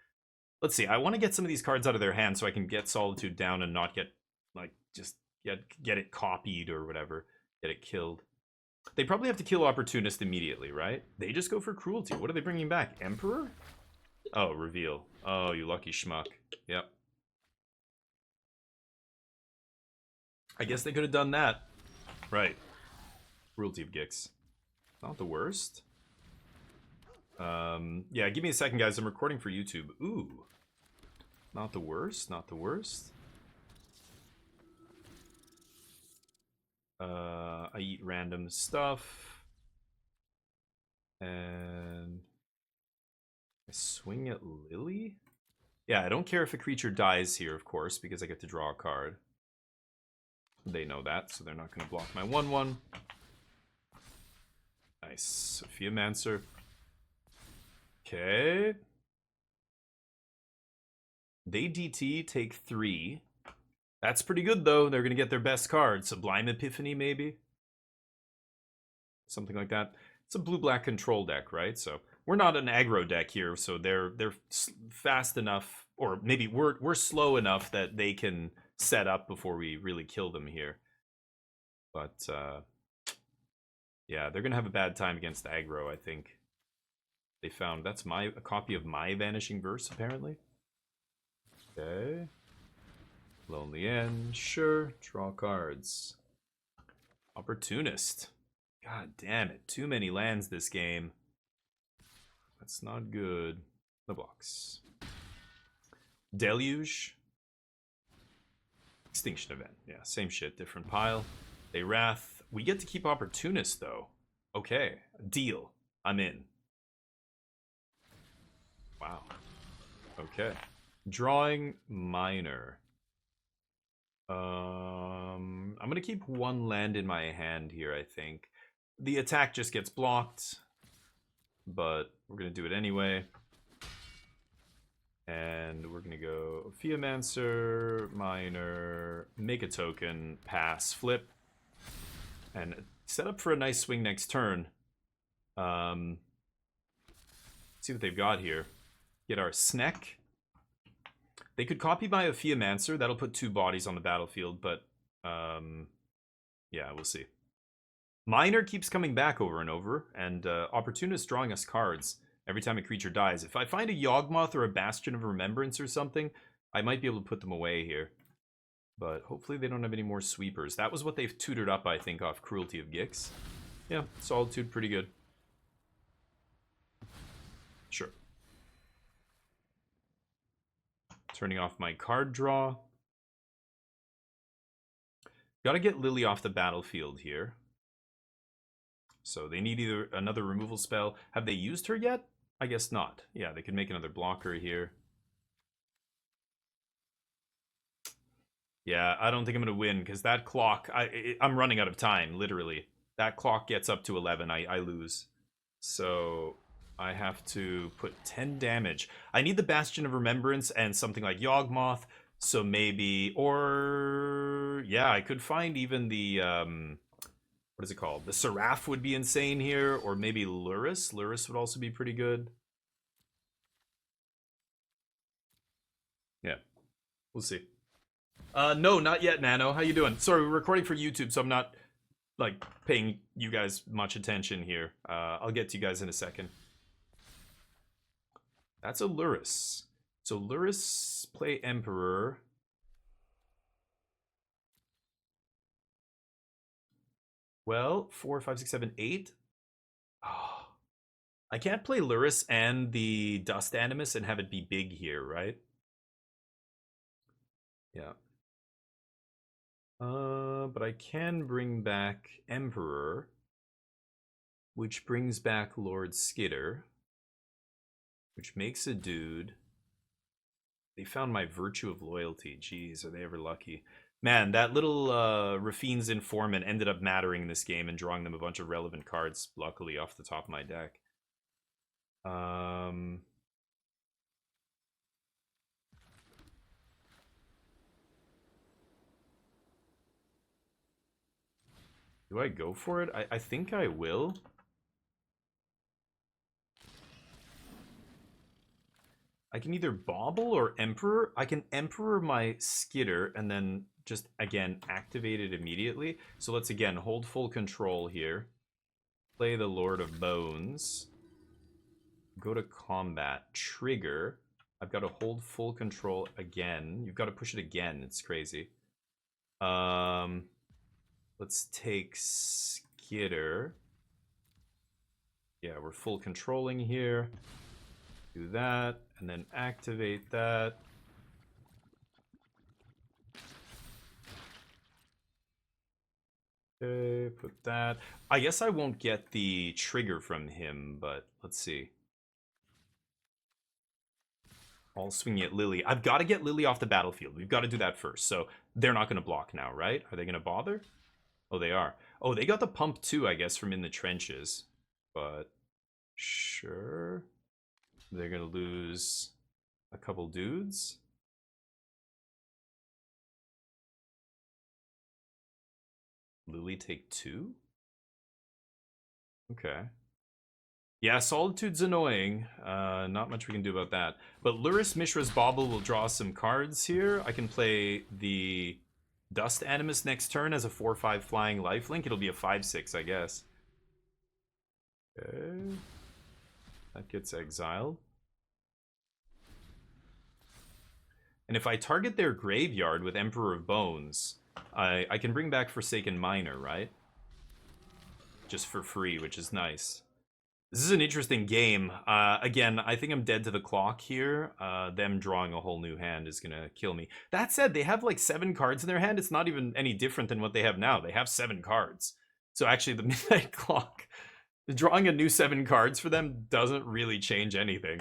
Let's see. I want to get some of these cards out of their hand so I can get Solitude down and not get, like, just get it copied or whatever. Get it killed. They probably have to kill Opportunist immediately, right? They just go for Cruelty. What are they bringing back? Emperor? Oh, Reveal. Oh, you lucky schmuck. Yep. I guess they could have done that. Right. Cruelty of Gix. Not the worst. Yeah, give me a second, guys. I'm recording for YouTube. Ooh. Not the worst. Not the worst. I eat random stuff. And I swing at Lily? Yeah, I don't care if a creature dies here, of course, because I get to draw a card. They know that, so they're not going to block my 1/1. Nice. Sophia Mancer. Okay. They DT, take 3. That's pretty good, though. They're going to get their best card. Sublime Epiphany, maybe? Something like that. It's a blue-black control deck, right? So we're not an aggro deck here, so they're fast enough, or maybe we're slow enough that they can set up before we really kill them here. But yeah, they're gonna have a bad time against aggro, I think. They found that's a copy of my Vanishing Verse, apparently. Okay. Lonely End, sure. Draw cards. Opportunist. God damn it. Too many lands this game. That's not good. The blocks. Deluge. Extinction Event. Yeah, same shit. Different pile. They Wrath. We get to keep Opportunist, though. Okay. Deal. I'm in. Wow. Okay. Drawing Minor. I'm going to keep 1 land in my hand here, I think. The attack just gets blocked, but we're going to do it anyway. And we're going to go Theomancer, Minor, make a token, pass, flip, and set up for a nice swing next turn. See what they've got here. Get our Sneck. They could copy my Theomancer. That'll put 2 bodies on the battlefield, but yeah, we'll see. Minor keeps coming back over and over, and Opportunist drawing us cards every time a creature dies. If I find a Yawgmoth or a Bastion of Remembrance or something, I might be able to put them away here. But hopefully they don't have any more sweepers. That was what they've tutored up, I think, off Cruelty of Gix. Yeah, Solitude, pretty good. Sure. Turning off my card draw. Gotta get Lily off the battlefield here. So they need either another removal spell. Have they used her yet? I guess not. Yeah, they could make another blocker here. Yeah, I don't think I'm going to win because that clock, I'm running out of time, literally. That clock gets up to 11, I lose. So I have to put 10 damage. I need the Bastion of Remembrance and something like Yawgmoth. So maybe, or yeah, I could find even the, what is it called? The Seraph would be insane here, or maybe Luris. Luris would also be pretty good. Yeah, we'll see. No, not yet, Nano. How you doing? Sorry, we're recording for YouTube, so I'm not, like, paying you guys much attention here. I'll get to you guys in a second. That's a Luris. So Luris, play Emperor. Well, 4, 5, 6, 7, 8. Oh, I can't play Luris and the Dust Animus and have it be big here, right? Yeah. But I can bring back Emperor, which brings back Lord Skitter, which makes a dude. They found my Virtue of Loyalty. Jeez, are they ever lucky? Man, that little Rafine's Informant ended up mattering in this game and drawing them a bunch of relevant cards, luckily, off the top of my deck. Do I go for it? I think I will. I can either Bauble or Emperor. I can Emperor my Skitter and then just, again, activate it immediately. So let's, again, hold full control here. Play the Lord of Bones. Go to combat. Trigger. I've got to hold full control again. You've got to push it again. It's crazy. Let's take Skitter. Yeah, we're full controlling here. Do that, and then activate that. Okay, put that. I guess I won't get the trigger from him, but let's see. All swinging at Lily. I've got to get Lily off the battlefield. We've got to do that first. So they're not going to block now, right? Are they going to bother? Oh, they are. Oh, they got the pump too, I guess, from in the trenches. But sure. They're going to lose a couple dudes. Lily take 2? Okay. Yeah, Solitude's annoying. Not much we can do about that. But Luris Mishra's Bauble will draw some cards here. I can play the Dust Animus next turn as a 4/5 flying lifelink. It'll be a 5/6, I guess. Okay. That gets exiled. And if I target their graveyard with Emperor of Bones, I can bring back Forsaken Miner, right? Just for free, which is nice. This is an interesting game. Again, I think I'm dead to the clock here. Them drawing a whole new hand is going to kill me. That said, they have like 7 cards in their hand. It's not even any different than what they have now. They have 7 cards. So actually, the Midnight Clock, drawing a new 7 cards for them doesn't really change anything.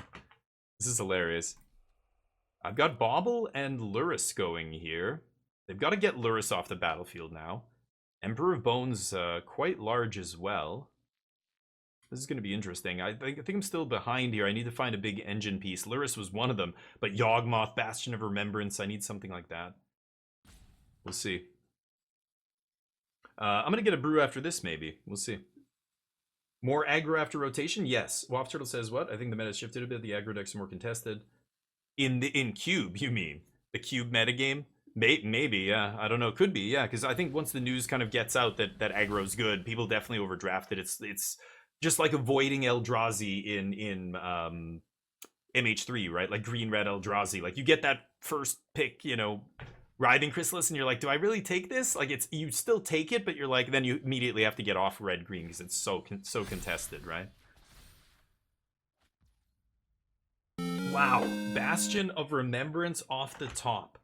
This is hilarious. I've got Bauble and Luris going here. They've got to get Luris off the battlefield now. Emperor of Bones, quite large as well. This is going to be interesting. I think I'm still behind here. I need to find a big engine piece. Luris was one of them, but Yawgmoth, Bastion of Remembrance, I need something like that. We'll see. I'm going to get a brew after this, maybe. We'll see. More aggro after rotation? Yes. Waff Turtle says what? I think the meta shifted a bit. The aggro decks are more contested. In Cube, you mean? The Cube metagame? Maybe, yeah. I don't know. Could be, yeah. Because I think once the news kind of gets out that aggro's good, people definitely overdraft it. It's just like avoiding Eldrazi in MH3, right? Like green-red Eldrazi. Like, you get that first pick, you know, Writhing Chrysalis, and you're like, do I really take this? Like, you still take it, but you're like, then you immediately have to get off red-green because it's so contested, right? Wow, Bastion of Remembrance off the top.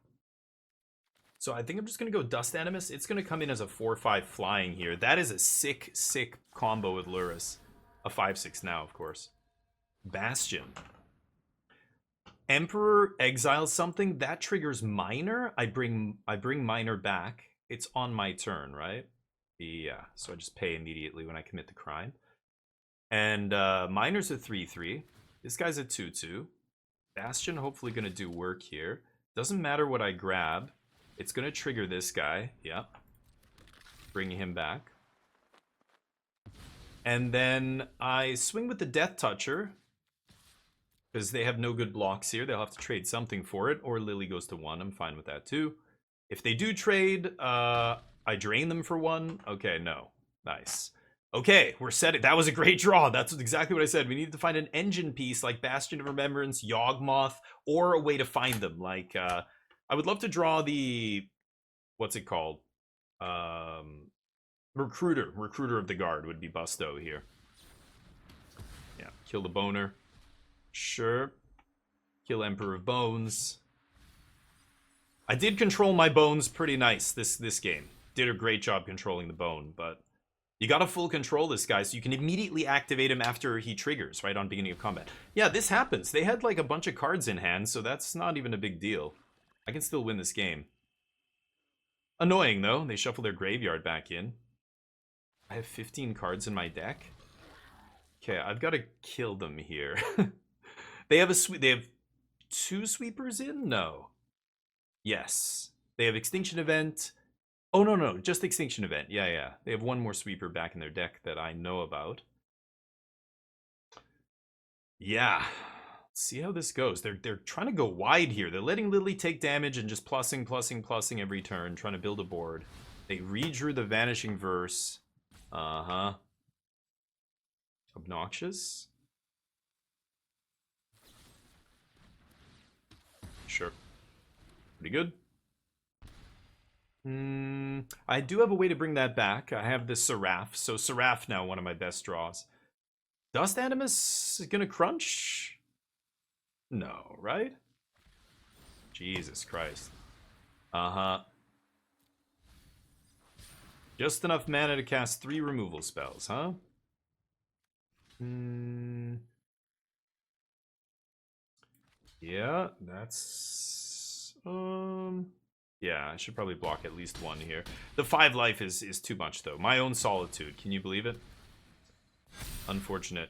So I think I'm just going to go Dust Animus. It's going to come in as a 4/5 flying here. That is a sick combo with Luris. A 5/6 now, of course. Bastion. Emperor exiles something. That triggers Miner. I bring Miner back. It's on my turn, right? Yeah, so I just pay immediately when I commit the crime. And Miner's a 3/3. This guy's a 2/2. Bastion hopefully going to do work here. Doesn't matter what I grab. It's going to trigger this guy. Yep. Bringing him back. And then I swing with the Death Toucher. Because they have no good blocks here. They'll have to trade something for it. Or Lily goes to 1. I'm fine with that too. If they do trade, I drain them for 1. Okay, no. Nice. Okay, we're set. That was a great draw. That's exactly what I said. We need to find an engine piece like Bastion of Remembrance, Yawgmoth, or a way to find them. Like, I would love to draw the, what's it called? Recruiter of the Guard would be Busto here. Yeah, kill the Boner. Sure. Kill Emperor of Bones. I did control my bones pretty nice this game. Did a great job controlling the bone, but you gotta full control this guy so you can immediately activate him after he triggers, right, on beginning of combat. Yeah, this happens. They had like a bunch of cards in hand, so that's not even a big deal. I can still win this game. Annoying, though. They shuffle their graveyard back in. I have 15 cards in my deck. Okay, I've got to kill them here. They have they have 2 sweepers in? No. Yes. They have Extinction Event. Oh, no, just Extinction Event. Yeah. They have 1 more sweeper back in their deck that I know about. Yeah. Let's see how this goes. They're trying to go wide here. They're letting Lily take damage and just plussing every turn, trying to build a board. They redrew the Vanishing Verse. Obnoxious. Sure. Pretty good. I do have a way to bring that back. I have the Seraph. So Seraph now, one of my best draws. Dust Animus is gonna crunch? No, right? Jesus Christ. Just enough mana to cast 3 removal spells, huh? Yeah, that's yeah, I should probably block at least one here. The 5 life is too much though. My own solitude. Can you believe it? Unfortunate.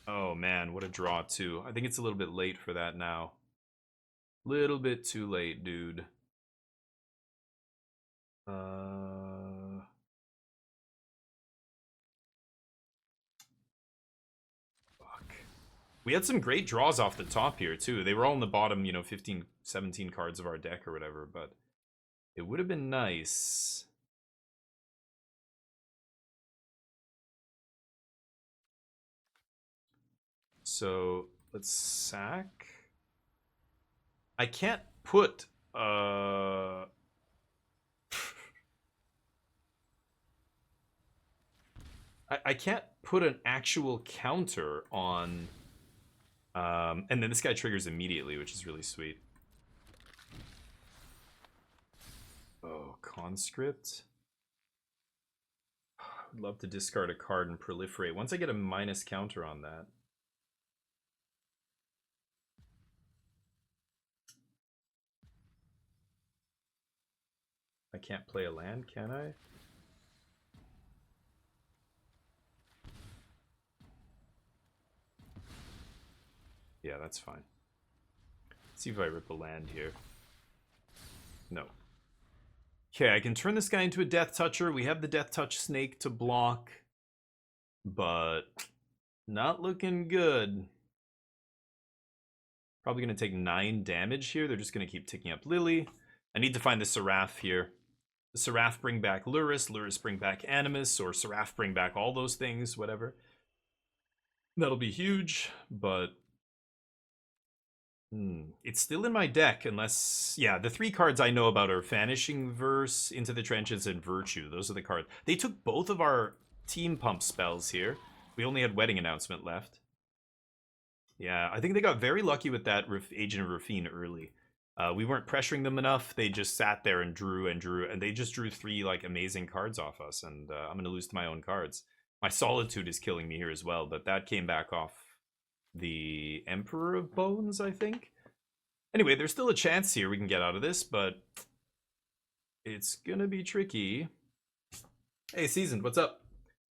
Oh man, what a draw too. I think it's a little bit late for that now. Little bit too late, dude. Fuck. We had some great draws off the top here too. They were all in the bottom, you know, 15, 17 cards of our deck or whatever, but it would have been nice. So let's sack. I can't put I can't put an actual counter on and then this guy triggers immediately, which is really sweet. Oh, conscript. I'd love to discard a card and proliferate. Once I get a minus counter on that. I can't play a land, can I? Yeah, that's fine. Let's see if I rip a land here. No. Okay, I can turn this guy into a Death Toucher. We have the Death Touch Snake to block. But not looking good. Probably going to take 9 damage here. They're just going to keep ticking up Lily. I need to find the Seraph here. The Seraph bring back Luris. Luris bring back Animus. Or Seraph bring back all those things, whatever. That'll be huge, but it's still in my deck unless... Yeah, the 3 cards I know about are Vanishing Verse, Into the Trenches, and Virtue. Those are the cards. They took both of our team pump spells here. We only had Wedding Announcement left. Yeah, I think they got very lucky with that Agent of Rafine early. We weren't pressuring them enough. They just sat there and drew, and they just drew 3 like amazing cards off us, and I'm going to lose to my own cards. My Solitude is killing me here as well, but that came back off the Emperor of Bones, I think. Anyway, there's still a chance here we can get out of this, but it's gonna be tricky. Hey, Seasoned, what's up?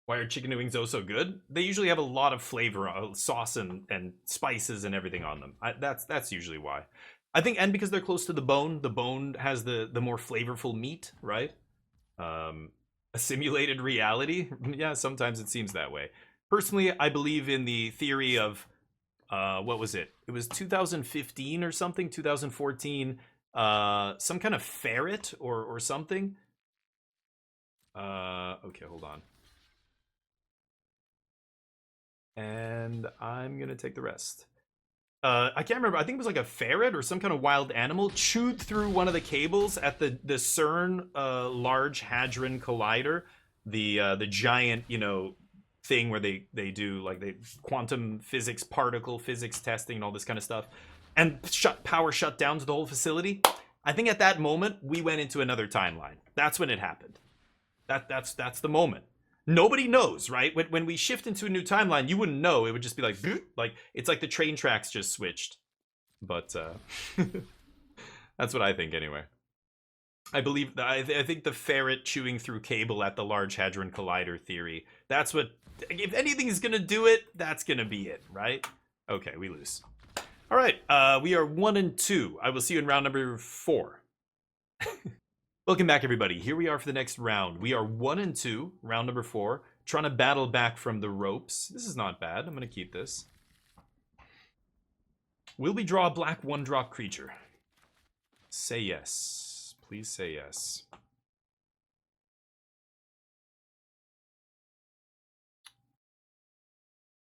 Why are chicken wings oh so good? They usually have a lot of flavor, sauce and spices and everything on them. That's usually why. I think, and because they're close to the bone has the more flavorful meat, right? A simulated reality? Yeah, sometimes it seems that way. Personally, I believe in the theory of what was it? It was 2015 or something, 2014. Some kind of ferret or something. Okay, hold on. And I'm gonna take the rest. I can't remember. I think it was like a ferret or some kind of wild animal chewed through one of the cables at the CERN Large Hadron Collider, the giant, you know, thing where they do like the quantum physics, particle physics testing and all this kind of stuff, and power shut down to the whole facility. I think at that moment we went into another timeline. That's when it happened. That's the moment. Nobody knows, right? When we shift into a new timeline, you wouldn't know. It would just be like it's like the train tracks just switched. But that's what I think anyway. I believe I think the ferret chewing through cable at the Large Hadron Collider theory. That's what. If anything is gonna do it, that's gonna be it, right? Okay, we lose. All right, we are 1-2. I will see you in round number 4. Welcome back, everybody. Here we are for the next round. We are 1-2, round number 4, trying to battle back from the ropes. This is not bad. I'm going to keep this. Will we draw a black 1-drop creature? Say yes. Please say yes.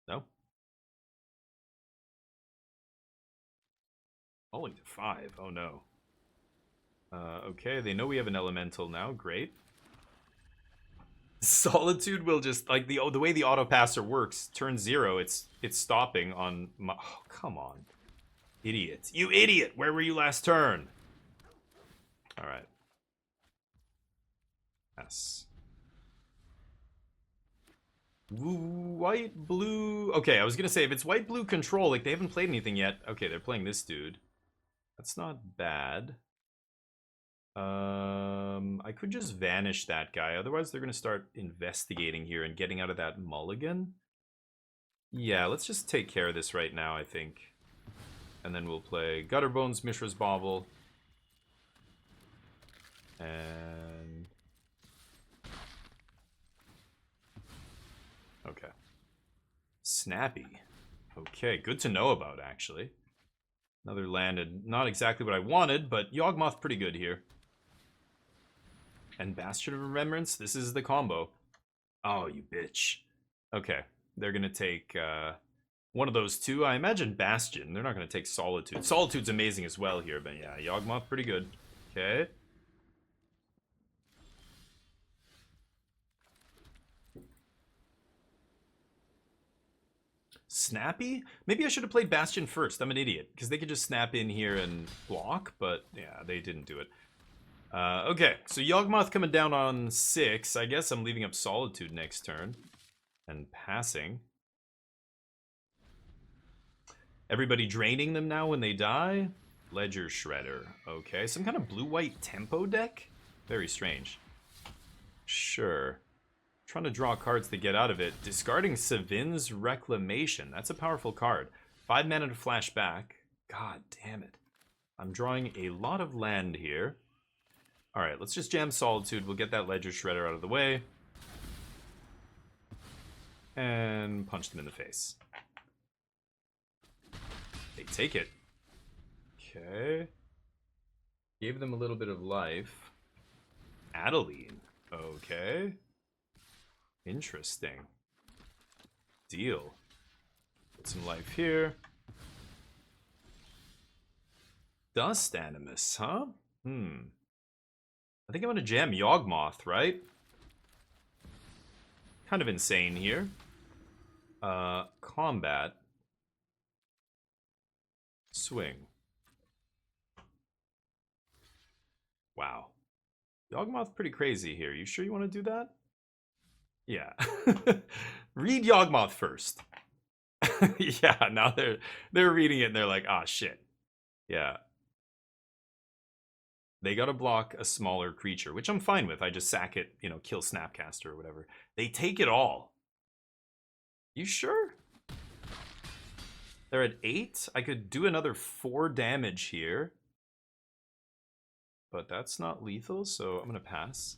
No? Falling to 5. Oh, no. Okay, they know we have an elemental now. Great. Solitude will just like the way the autopasser works. Turn 0, it's stopping on my. Oh, come on, idiot! You idiot! Where were you last turn? All right. Yes. White blue. Okay, I was gonna say if it's white blue control, like they haven't played anything yet. Okay, they're playing this dude. That's not bad. I could just vanish that guy. Otherwise, they're going to start investigating here and getting out of that mulligan. Yeah, let's just take care of this right now, I think. And then we'll play Gutterbones, Mishra's Bauble. And... okay. Snappy. Okay, good to know about, actually. Another landed, not exactly what I wanted, but Yawgmoth pretty good here. And Bastion of Remembrance, this is the combo. Oh, you bitch. Okay, they're gonna take one of those two. I imagine Bastion. They're not gonna take Solitude. Solitude's amazing as well here, but yeah, Yawgmoth pretty good. Okay. Snappy? Maybe I should have played Bastion first. I'm an idiot. Because they could just snap in here and block, but yeah, they didn't do it. Okay, so Yawgmoth coming down on 6. I guess I'm leaving up Solitude next turn. And passing. Everybody draining them now when they die? Ledger Shredder. Okay, some kind of blue-white tempo deck? Very strange. Sure. Trying to draw cards to get out of it. Discarding Savin's Reclamation. That's a powerful card. 5 mana to flash back. God damn it. I'm drawing a lot of land here. Alright, let's just jam Solitude. We'll get that Ledger Shredder out of the way. And punch them in the face. They take it. Okay. Gave them a little bit of life. Adeline. Okay. Interesting. Deal. Put some life here. Dust Animus, huh? I think I'm gonna jam Yawgmoth, right? Kind of insane here. Combat. Swing. Wow. Yawgmoth pretty crazy here. You sure you want to do that? Yeah. Read Yawgmoth first. Yeah, now they're reading it and they're like, ah, shit. Yeah. They gotta block a smaller creature, which I'm fine with. I just sack it, you know, kill Snapcaster or whatever. They take it all. You sure? They're at 8. I could do another 4 damage here. But that's not lethal, so I'm gonna pass.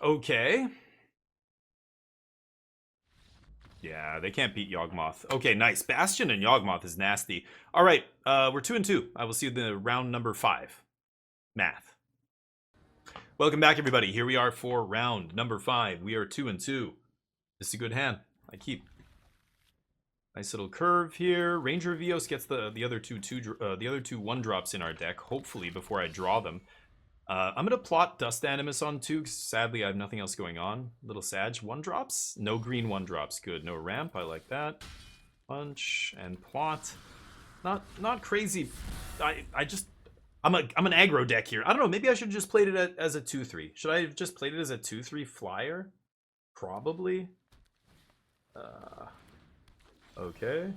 Okay. Yeah, they can't beat Yawgmoth. Okay, nice. Bastion and Yawgmoth is nasty. All right, we're 2 and 2. I will see you in the round number 5. Math. Welcome back, everybody. Here we are for round number 5. We are 2 and 2. This is a good hand. I keep. Nice little curve here. Ranger Vios gets the other two 1-drops in our deck. Hopefully before I draw them. I'm gonna plot Dust Animus on 2, because sadly I have nothing else going on. Little Sag 1-drops. No green 1-drops. Good. No ramp. I like that. Punch and plot. Not crazy. I'm an aggro deck here. I don't know. Maybe I should have just played it as a 2/3. Should I have just played it as a 2/3 flyer? Probably. Okay.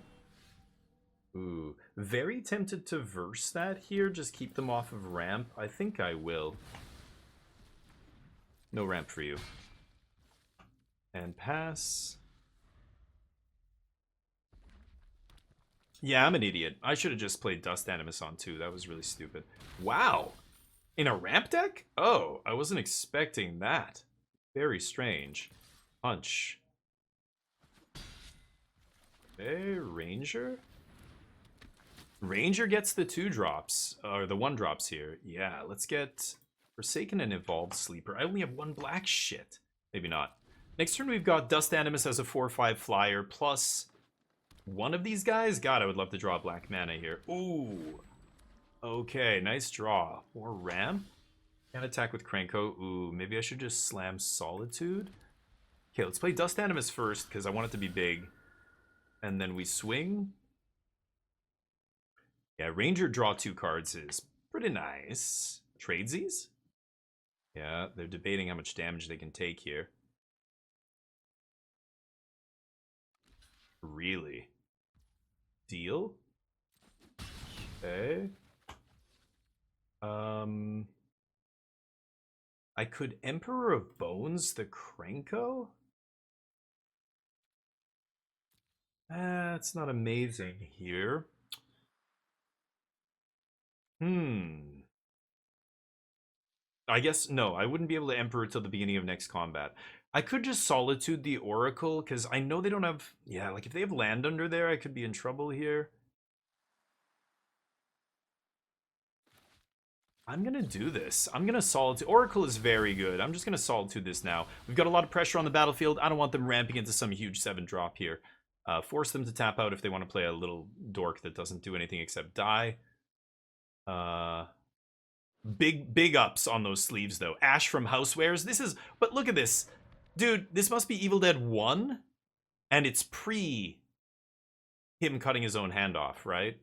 Ooh, very tempted to verse that here. Just keep them off of ramp. I think I will. No ramp for you. And pass. Yeah, I'm an idiot. I should have just played Dust Animus on 2. That was really stupid. Wow. In a ramp deck? Oh, I wasn't expecting that. Very strange. Punch. Okay, Ranger? Ranger gets the 2-drops, or the 1-drops here. Yeah, let's get Forsaken and Evolved Sleeper. I only have 1 black. Shit. Maybe not. Next turn we've got Dust Animus as a 4/5 flyer, plus one of these guys. God, I would love to draw black mana here. Ooh. Okay, nice draw. More ramp. Can't attack with Krenko. Ooh, maybe I should just slam Solitude. Okay, let's play Dust Animus first, because I want it to be big. And then we swing. Yeah, Ranger draw 2 cards is pretty nice. Tradesies? Yeah, they're debating how much damage they can take here. Really? Deal? Okay. I could Emperor of Bones the Krenko? That's not amazing here. I guess, no, I wouldn't be able to Emperor till the beginning of next combat. I could just Solitude the Oracle, because I know they don't have... Yeah, like if they have land under there, I could be in trouble here. I'm gonna do this. I'm gonna Solitude... Oracle is very good. I'm just gonna Solitude this now. We've got a lot of pressure on the battlefield. I don't want them ramping into some huge 7-drop here. Force them to tap out if they want to play a little dork that doesn't do anything except die. Big ups on those sleeves though. Ash from Housewares. This is, but look at this. Dude, this must be Evil Dead 1 and it's pre him cutting his own hand off, right?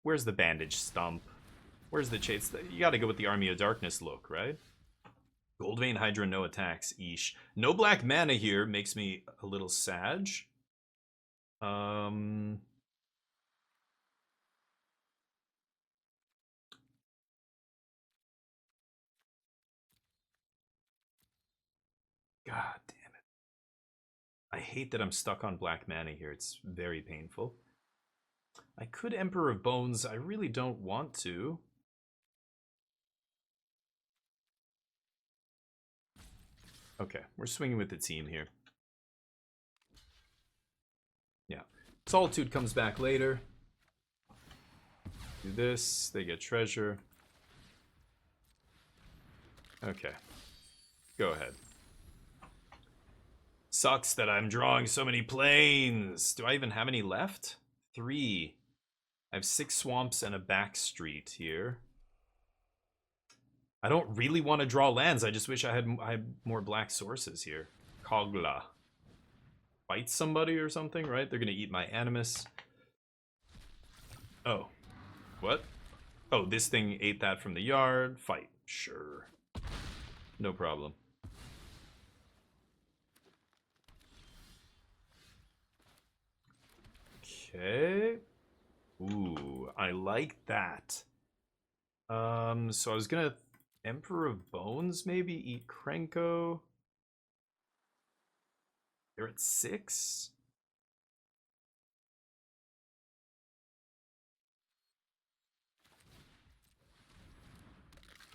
Where's the bandage stump? Where's the chase? You got to go with the Army of Darkness look, right? Goldvein Hydra, no attacks. Eesh. No black mana here makes me a little sad. God damn it. I hate that I'm stuck on black mana here. It's very painful. I could Emperor of Bones. I really don't want to. Okay, we're swinging with the team here. Yeah. Solitude comes back later. Do this. They get treasure. Okay. Go ahead. Sucks that I'm drawing so many planes. Do I even have any left? 3. I have 6 swamps and a back street here. I don't really want to draw lands. I just wish I had more black sources here. Kogla. Fight somebody or something, right? They're going to eat my Animus. Oh. What? Oh, this thing ate that from the yard. Fight. Sure. No problem. Okay. Ooh, I like that. So I was gonna Emperor of Bones maybe eat Krenko. They're at 6.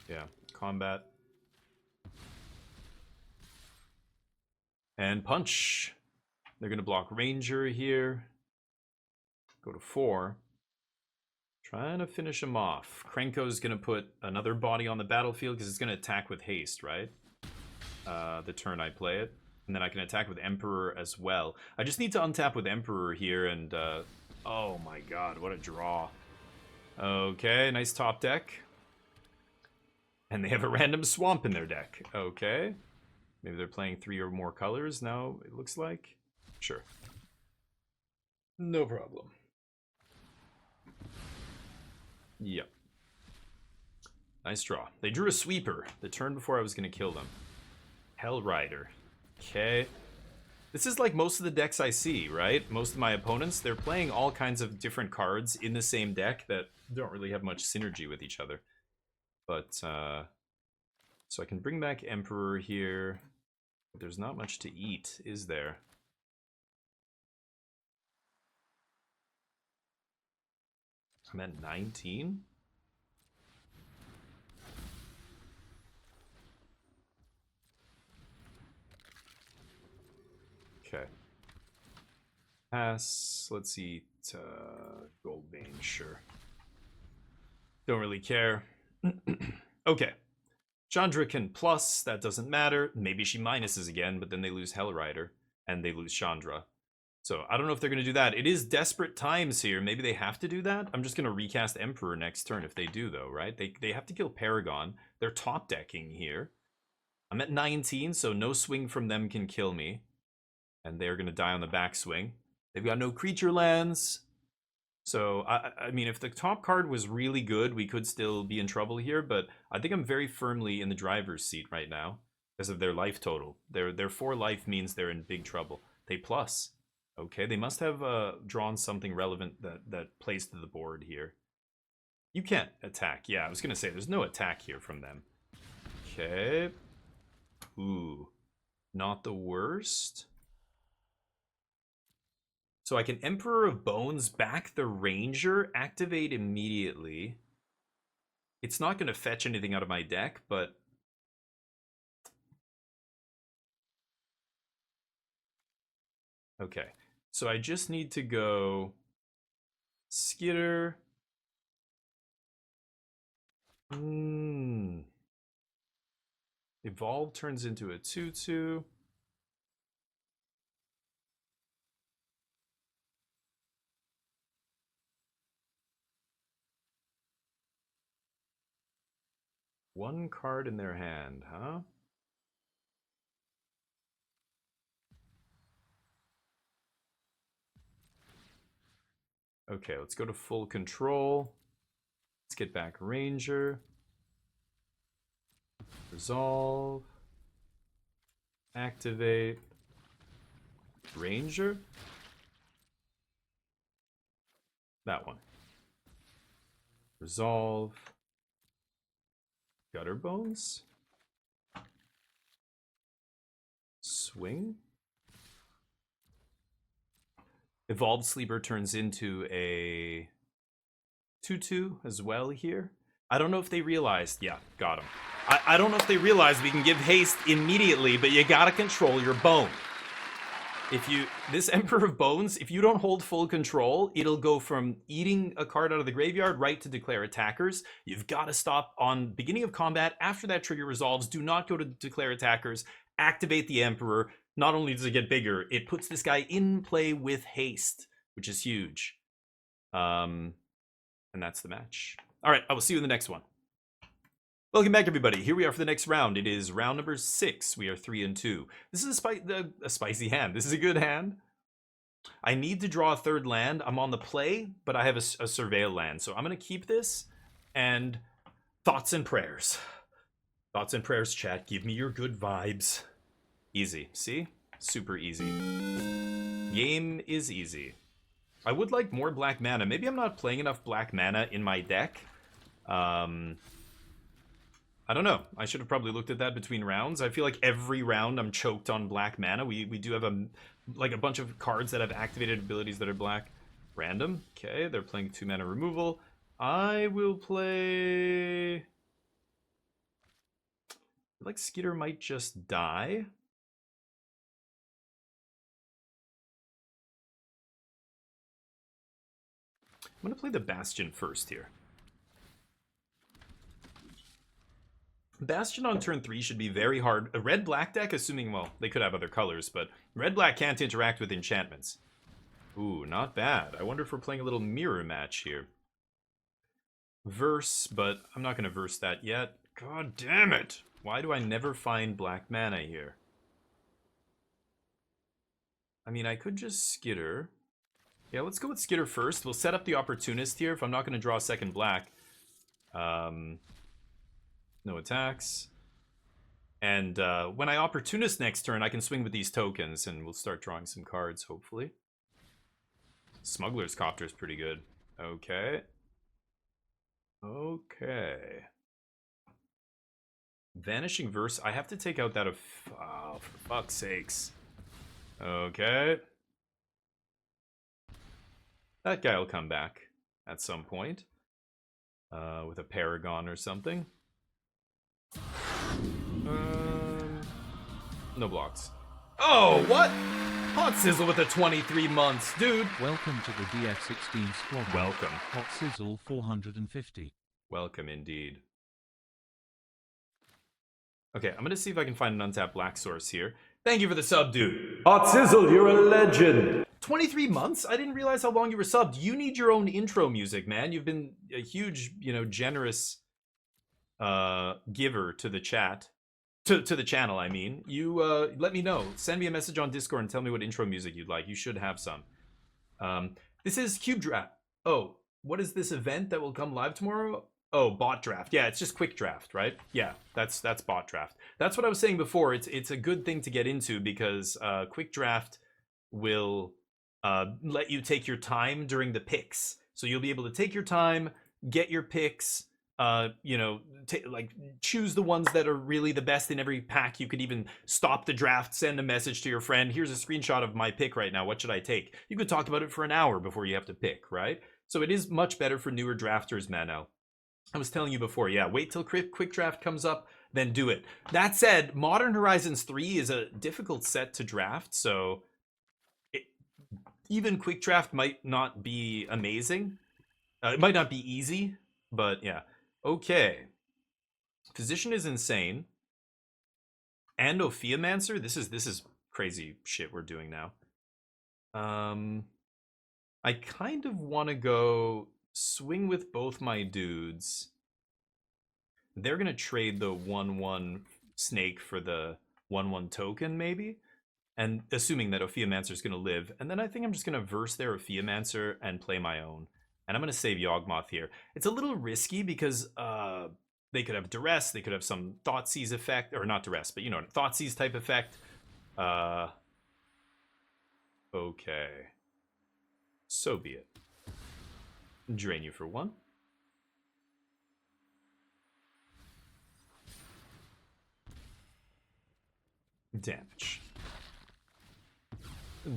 Yeah, combat. And punch. They're gonna block Ranger here. Go to 4. Trying to finish him off. Krenko's gonna put another body on the battlefield because it's gonna attack with haste, right? The turn I play it. And then I can attack with Emperor as well. I just need to untap with Emperor here and, oh my god, what a draw. Okay, nice top deck. And they have a random swamp in their deck. Okay. Maybe they're playing 3 or more colors now, it looks like. Sure. No problem. Yep. Nice draw. They drew a sweeper the turn before I was going to kill them. Hell Rider. Okay. This is like most of the decks I see, right? Most of my opponents, they're playing all kinds of different cards in the same deck that don't really have much synergy with each other. But, so I can bring back Emperor here. But there's not much to eat, is there? I'm at 19? Okay. Pass. Let's eat Goldvein, sure. Don't really care. Okay. Chandra can plus, that doesn't matter. Maybe she minuses again, but then they lose Hellrider, and they lose Chandra. So I don't know if they're going to do that. It is desperate times here. Maybe they have to do that. I'm just going to recast Emperor next turn if they do, though, right? They have to kill Paragon. They're top decking here. I'm at 19, so no swing from them can kill me. And they're going to die on the backswing. They've got no creature lands. So, I mean, if the top card was really good, we could still be in trouble here. But I think I'm very firmly in the driver's seat right now because of their life total. Their 4 life means they're in big trouble. They plus. Okay, they must have drawn something relevant that plays to the board here. You can't attack. Yeah, I was gonna say, there's no attack here from them. Okay. Ooh. Not the worst. So I can Emperor of Bones back the Ranger, activate immediately. It's not going to fetch anything out of my deck, but... Okay, so I just need to go... Skitter. Evolve turns into a 2/2. One card in their hand, huh? Okay, let's go to full control. Let's get back Ranger. Resolve. Activate. Ranger? That one. Resolve. Gutter Bones. Swing. Evolved Sleeper turns into a 2/2 as well here. I don't know if they realized. Yeah, got him. I don't know if they realized we can give haste immediately, but you gotta control your bone. If you, this Emperor of Bones, if you don't hold full control, it'll go from eating a card out of the graveyard right to declare attackers. You've got to stop on beginning of combat. After that trigger resolves, do not go to declare attackers. Activate the Emperor. Not only does it get bigger, it puts this guy in play with haste, which is huge. And that's the match. All right, I will see you in the next one. Welcome back, everybody. Here we are for the next round. It is round number 6. We are 3-2. This is a spicy hand. This is a good hand. I need to draw a third land. I'm on the play, but I have a surveil land. So I'm going to keep this. And thoughts and prayers. Thoughts and prayers, chat. Give me your good vibes. Easy. See? Super easy. Game is easy. I would like more black mana. Maybe I'm not playing enough black mana in my deck. I don't know. I should have probably looked at that between rounds. I feel like every round I'm choked on black mana. We do have a bunch of cards that have activated abilities that are black. Random. Okay, they're playing 2 mana removal. I will play... I feel like Skitter might just die. I'm going to play the Bastion first here. Bastion on turn 3 should be very hard. A red-black deck, assuming, well, they could have other colors, but red-black can't interact with enchantments. Ooh, not bad. I wonder if we're playing a little mirror match here. Verse, but I'm not going to verse that yet. God damn it! Why do I never find black mana here? I mean, I could just Skitter. Yeah, let's go with Skitter first. We'll set up the Opportunist here if I'm not going to draw a second black. No attacks. And when I Opportunist next turn, I can swing with these tokens, and we'll start drawing some cards, hopefully. Smuggler's Copter is pretty good. Okay. Okay. Vanishing Verse. I have to take out that of... Oh, for fuck's sakes. Okay. That guy will come back at some point. With a Paragon or something. No blocks. Oh, what? Hot Sizzle with the 23 months, dude. Welcome to the DF16 squad. Welcome. Hot Sizzle 450. Welcome indeed. Okay, I'm gonna see if I can find an untapped black source here. Thank you for the sub, dude. Hot Sizzle, you're a legend. 23 months? I didn't realize how long you were subbed. You need your own intro music, man. You've been a huge, generous giver to the chat. To the channel, I mean. You let me know. Send me a message on Discord and tell me what intro music you'd like. You should have some. This is Cube Draft. Oh, what is this event that will come live tomorrow? Oh, bot draft. Yeah, it's just quick draft, right? Yeah, that's bot draft. That's what I was saying before. It's a good thing to get into because quick draft will let you take your time during the picks. So you'll be able to take your time, get your picks. You know, like choose the ones that are really the best in every pack. You could even stop the draft, send a message to your friend. Here's a screenshot of my pick right now. What should I take? You could talk about it for an hour before you have to pick, right? So it is much better for newer drafters, Mano. I was telling you before, yeah, wait till quick draft comes up, then do it. That said, Modern Horizons 3 is a difficult set to draft, so even quick draft might not be amazing. It might not be easy, but yeah. Okay. Physician is insane. And Ophiamancer? This is crazy shit we're doing now. I kind of want to go swing with both my dudes. They're going to trade the 1/1 snake for the 1/1 token, maybe. And assuming that Ophiamancer is going to live. And then I think I'm just going to verse their Ophiamancer and play my own. And I'm going to save Yawgmoth here. It's a little risky because they could have Duress. They could have some Thoughtseize effect. Or not Duress, but you know, Thoughtseize type effect. Okay. So be it. Drain you for 1. Damage.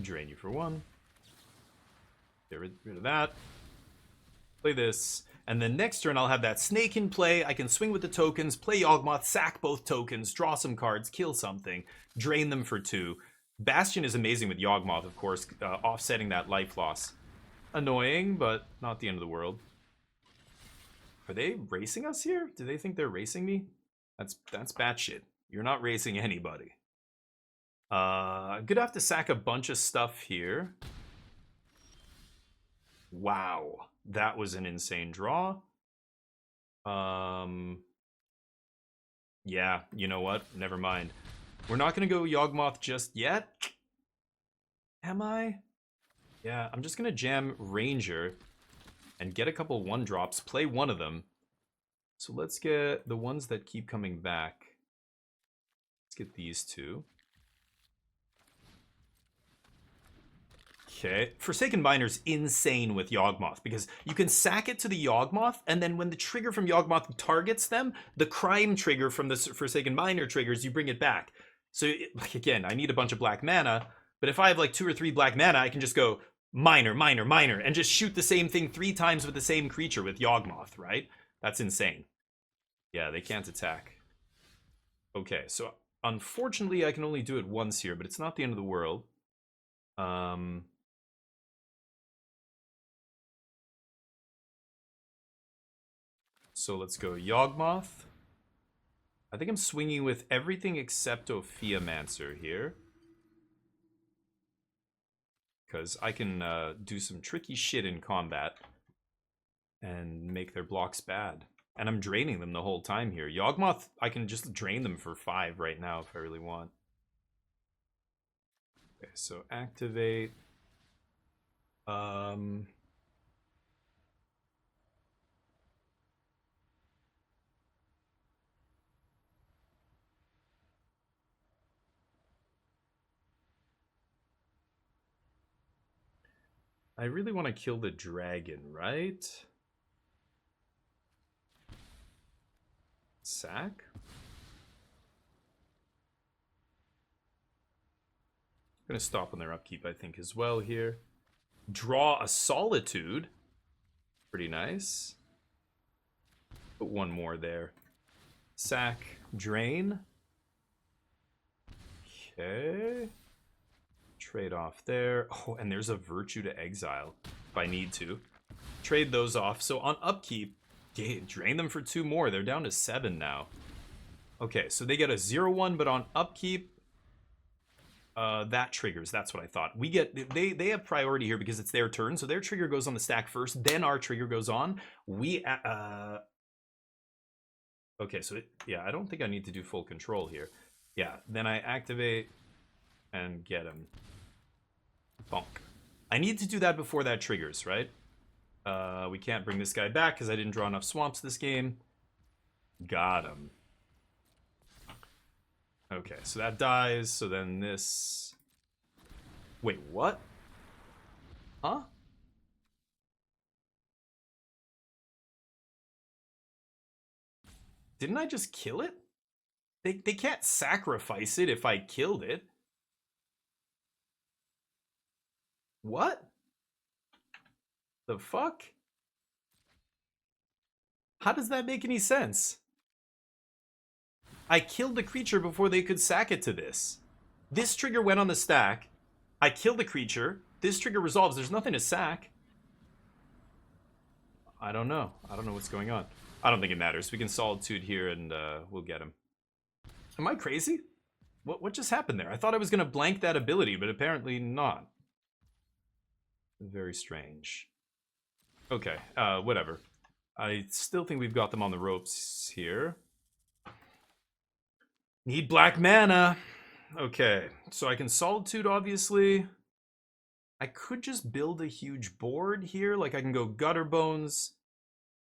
Drain you for 1. Get rid of that. Play this. And then next turn, I'll have that snake in play. I can swing with the tokens, play Yawgmoth, sack both tokens, draw some cards, kill something, drain them for 2. Bastion is amazing with Yawgmoth, of course, offsetting that life loss. Annoying, but not the end of the world. Are they racing us here? Do they think they're racing me? That's batshit. You're not racing anybody. I'm gonna have to sack a bunch of stuff here. Wow, that was an insane draw. Yeah, you know what? Never mind. We're not gonna go Yawgmoth just yet. Am I? Yeah, I'm just gonna jam Ranger and get a couple 1-drops, play one of them. So let's get the ones that keep coming back. Let's get these 2. Okay, Forsaken Miner's insane with Yawgmoth because you can sack it to the Yawgmoth, and then when the trigger from Yawgmoth targets them, the crime trigger from the Forsaken Miner triggers, you bring it back. So, like, again, I need a bunch of black mana, but if I have like 2 or 3 black mana, I can just go Miner, Miner, Miner, and just shoot the same thing 3 times with the same creature with Yawgmoth, right? That's insane. Yeah, they can't attack. Okay, so unfortunately, I can only do it once here, but it's not the end of the world. So let's go Yawgmoth. I think I'm swinging with everything except Ophiamancer here. Because I can do some tricky shit in combat and make their blocks bad. And I'm draining them the whole time here. Yawgmoth, I can just drain them for 5 right now if I really want. Okay, so activate. I really want to kill the dragon, right? Sack? I'm going to stop on their upkeep, I think, as well here. Draw a Solitude. Pretty nice. Put 1 more there. Sack, drain. Okay. Trade off there. Oh, and there's a Virtue to Exile if I need to. Trade those off. So on upkeep, drain them for 2 more. They're down to 7 now. Okay, so they get a 0/1, but on upkeep, that triggers. That's what I thought. We get they have priority here because it's their turn, so their trigger goes on the stack first, then our trigger goes on. We okay, so yeah, I don't think I need to do full control here. Yeah, then I activate and get him. Bonk. I need to do that before that triggers, right? We can't bring this guy back because I didn't draw enough swamps this game. Got him. Okay, so that dies, so then this... Wait, what? Huh? Didn't I just kill it? They can't sacrifice it if I killed it. What? The fuck? How does that make any sense? I killed the creature before they could sack it to this. This trigger went on the stack. I killed the creature. This trigger resolves. There's nothing to sack. I don't know. I don't know what's going on. I don't think it matters. We can Solitude here and we'll get him. Am I crazy? What just happened there? I thought I was going to blank that ability, but apparently not. Very strange. Okay, whatever. I still think we've got them on the ropes here. Need black mana. Okay, so I can Solitude, obviously. I could just build a huge board here. Like, I can go Gutter Bones,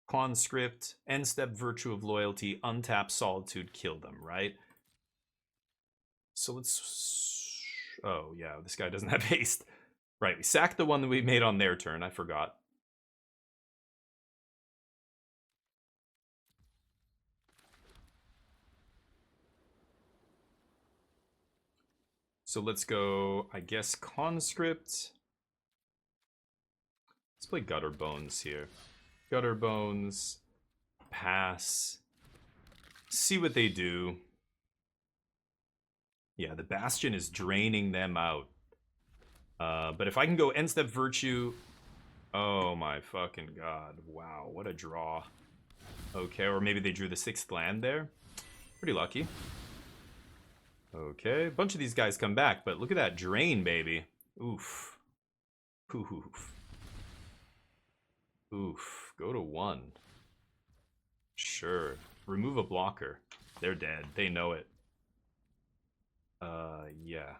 Conscript, End Step Virtue of Loyalty, untap Solitude, kill them, right? So let's... Oh, yeah, this guy doesn't have haste. Right, we sacked the one that we made on their turn. I forgot. So let's go, I guess, Conscript. Let's play Gutter Bones here. Gutter Bones. Pass. See what they do. Yeah, the Bastion is draining them out. But if I can go End Step Virtue... Oh my fucking god. Wow, what a draw. Okay, or maybe they drew the 6th land there. Pretty lucky. Okay, a bunch of these guys come back, but look at that drain, baby. Oof. Oof. Oof. Go to 1. Sure. Remove a blocker. They're dead. They know it. Yeah.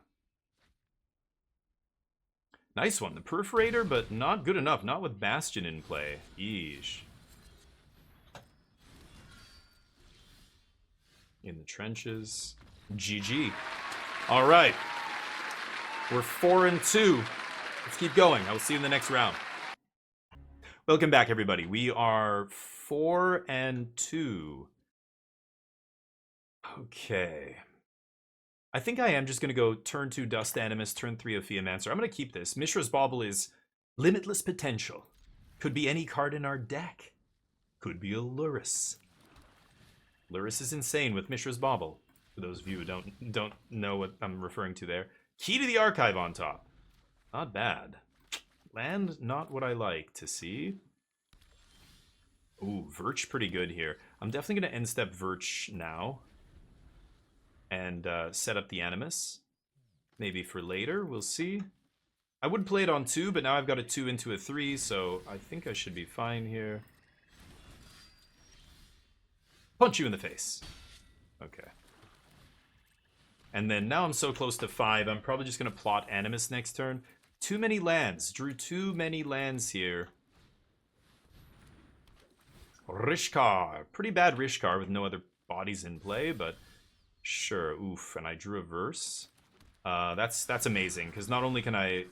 Nice one. The Perforator, but not good enough. Not with Bastion in play. Yeesh. In the trenches. GG. All right. We're 4-2. Let's keep going. I will see you in the next round. Welcome back, everybody. We are 4-2. Okay. I think I am just going to go turn 2 Dust Animus, turn 3 Ophiamancer. I'm going to keep this. Mishra's Bauble is limitless potential. Could be any card in our deck. Could be a Lurrus. Lurrus is insane with Mishra's Bauble. For those of you who don't know what I'm referring to there. Key to the Archive on top. Not bad. Land, not what I like to see. Ooh, Virch pretty good here. I'm definitely going to end step Virch now. And set up the Animus. Maybe for later, we'll see. I would play it on 2, but now I've got a 2 into a 3, so I think I should be fine here. Punch you in the face. Okay. And then now I'm so close to 5, I'm probably just going to plot Animus next turn. Too many lands. Drew too many lands here. Rishkar. Pretty bad Rishkar with no other bodies in play, but sure. Oof. And I drew a verse. That's amazing, because not only can I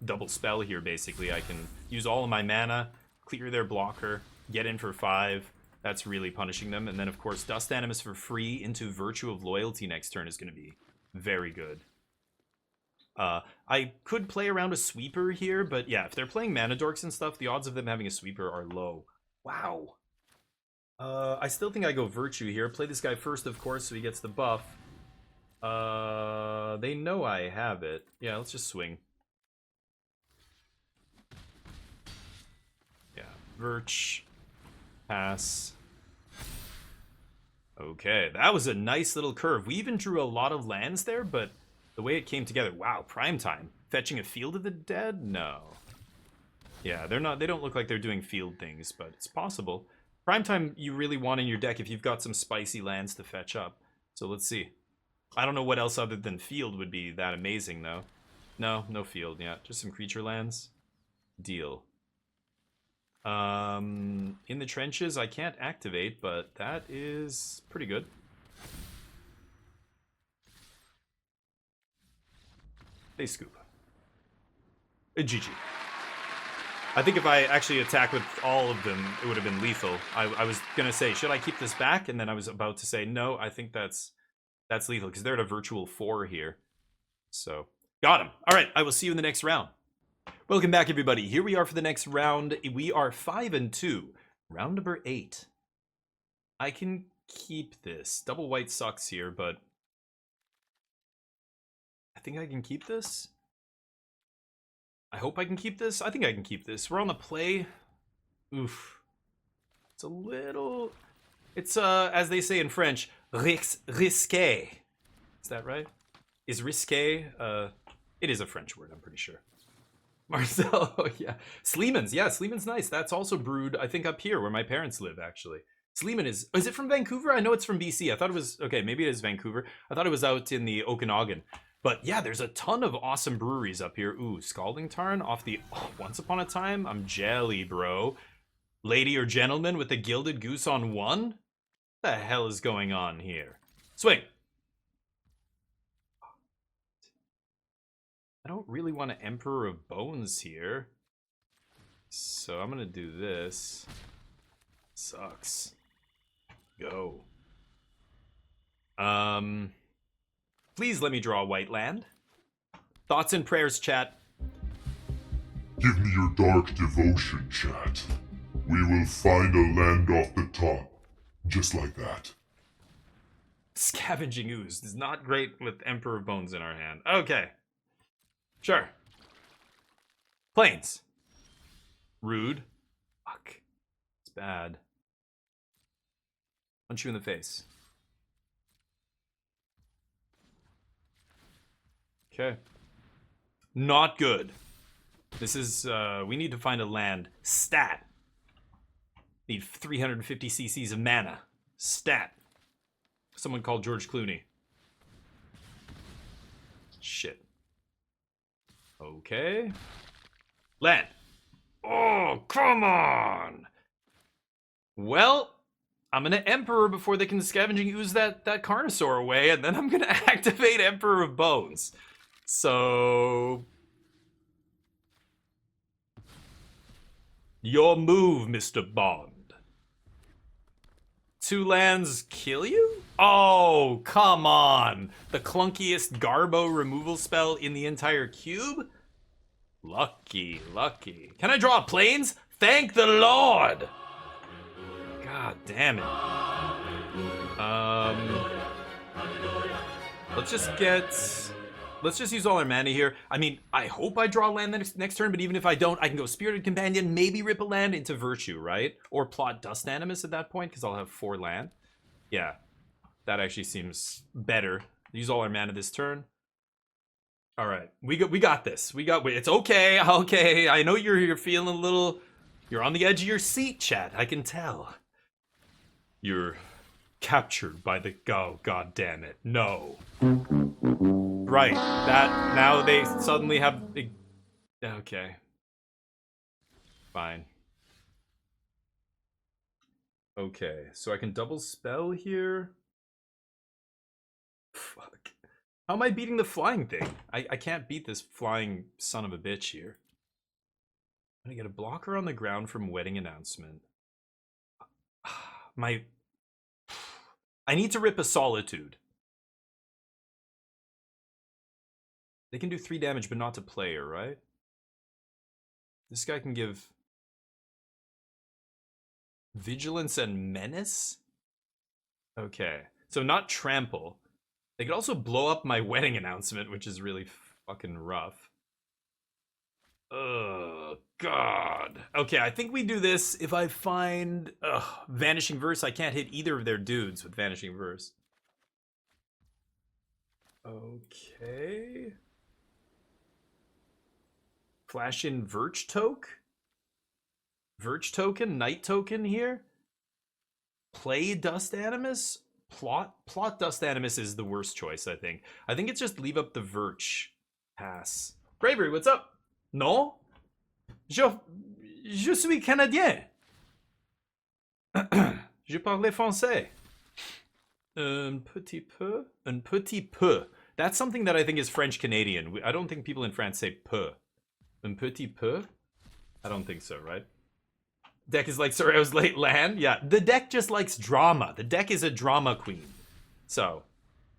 double spell here, basically, I can use all of my mana, clear their blocker, get in for 5. That's really punishing them. And then, of course, Dust Animus for free into Virtue of Loyalty next turn is going to be very good. I could play around a sweeper here, but yeah, if they're playing Mana Dorks and stuff, the odds of them having a sweeper are low. Wow. I still think I go Virtue here. Play this guy first, of course, so he gets the buff. They know I have it. Yeah, let's just swing. Yeah, Virch. Pass. Okay, that was a nice little curve. We even drew a lot of lands there, but the way it came together, wow, prime time. Fetching a Field of the Dead? No. Yeah, they don't look like they're doing field things, but it's possible. Prime time you really want in your deck if you've got some spicy lands to fetch up. So let's see. I don't know what else other than field would be that amazing, though. No field, yeah. Just some creature lands. Deal. In the trenches, I can't activate, but that is pretty good. They scoop. GG. I think if I actually attack with all of them, it would have been lethal. I was gonna say, should I keep this back? And then I was about to say, no, I think that's lethal, because they're at a virtual 4 here. So, got him. All right, I will see you in the next round. Welcome back, everybody. Here we are for the next round. We are 5-2. Round number 8. I can keep this. Double white sucks here, but I think I can keep this. I hope I can keep this. I think I can keep this. We're on the play. Oof. It's a little... It's, as they say in French, risqué. Is that right? Is risqué? It is a French word, I'm pretty sure. Marcelo, yeah. Sleeman's, yeah, Sleeman's nice. That's also brewed, I think, up here where my parents live, actually. Sleeman is it from Vancouver? I know it's from BC. I thought it was, okay, maybe it is Vancouver. I thought it was out in the Okanagan. But yeah, there's a ton of awesome breweries up here. Ooh, Scalding Tarn off the Once Upon a Time. I'm jelly, bro. Lady or Gentleman with the Gilded Goose on 1? What the hell is going on here? Swing. I don't really want an Emperor of Bones here. So I'm going to do this. Sucks. Go. Please let me draw a white land. Thoughts and prayers, chat. Give me your dark devotion, chat. We will find a land off the top. Just like that. Scavenging Ooze is not great with Emperor of Bones in our hand. Okay. Sure. Plains. Rude. Fuck. It's bad. Punch you in the face. Okay. Not good. This is, we need to find a land. Stat. Need 350 cc's of mana. Stat. Someone called George Clooney. Shit. Okay. Land. Oh, come on! Well, I'm gonna Emperor before they can Scavenging Ooze that Carnosaur away, and then I'm gonna activate Emperor of Bones. So... Your move, Mr. Bond. 2 lands kill you? Oh, come on. The clunkiest Garbo removal spell in the entire cube? Lucky, lucky. Can I draw planes? Thank the Lord! God damn it. Let's just use all our mana here. I mean, I hope I draw land the next turn, but even if I don't, I can go Spirited Companion, maybe rip a land into Virtue, right? Or plot Dust Animus at that point, because I'll have 4 land. Yeah, that actually seems better. Use all our mana this turn. All right, we got this. It's okay, okay. I know you're feeling a little... You're on the edge of your seat, chat. I can tell. You're captured by the... Oh, god damn it. No. Right, that... Now they suddenly have... Okay. Fine. Okay, so I can double spell here? Fuck. How am I beating the flying thing? I can't beat this flying son of a bitch here. I'm gonna get a blocker on the ground from Wedding Announcement. I need to rip a Solitude. They can do 3 damage, but not to player, right? This guy can give... Vigilance and Menace? Okay. So not Trample. They could also blow up my Wedding Announcement, which is really fucking rough. Oh, God. Okay, I think we do this if I find... Vanishing Verse. I can't hit either of their dudes with Vanishing Verse. Okay. Flash in Virch Toke? Virch Token? Night Token here? Play Dust Animus? Plot Dust Animus is the worst choice, I think. I think it's just leave up the Virch. Pass. Bravery, what's up? Non? Je suis Canadien. Je parle français. Un petit peu? Un petit peu. That's something that I think is French-Canadian. I don't think people in France say peu. Un petit peu? I don't think so, right? Deck is like, sorry, I was late land. Yeah, the deck just likes drama. The deck is a drama queen. So,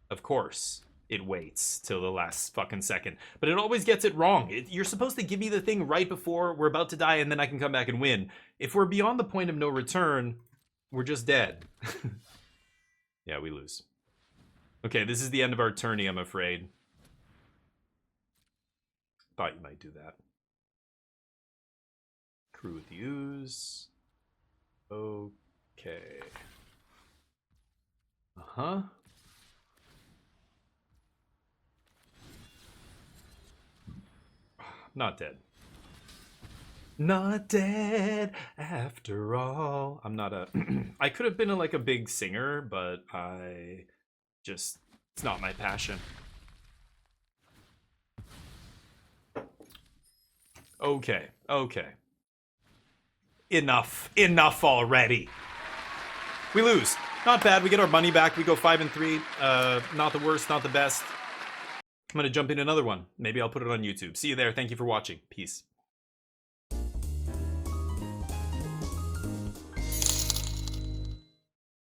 of course, it waits till the last fucking second. But it always gets it wrong. You're supposed to give me the thing right before we're about to die, and then I can come back and win. If we're beyond the point of no return, we're just dead. Yeah, we lose. Okay, this is the end of our tourney, I'm afraid. Thought you might do that. Crew with use. Okay. Uh-huh. Not dead. Not dead after all. I'm not a... I could have been like a big singer, but I just... It's not my passion. Okay, okay. Enough. Enough already. We lose. Not bad. We get our money back. We go 5-3. Not the worst, not the best. I'm going to jump in another one. Maybe I'll put it on YouTube. See you there. Thank you for watching. Peace.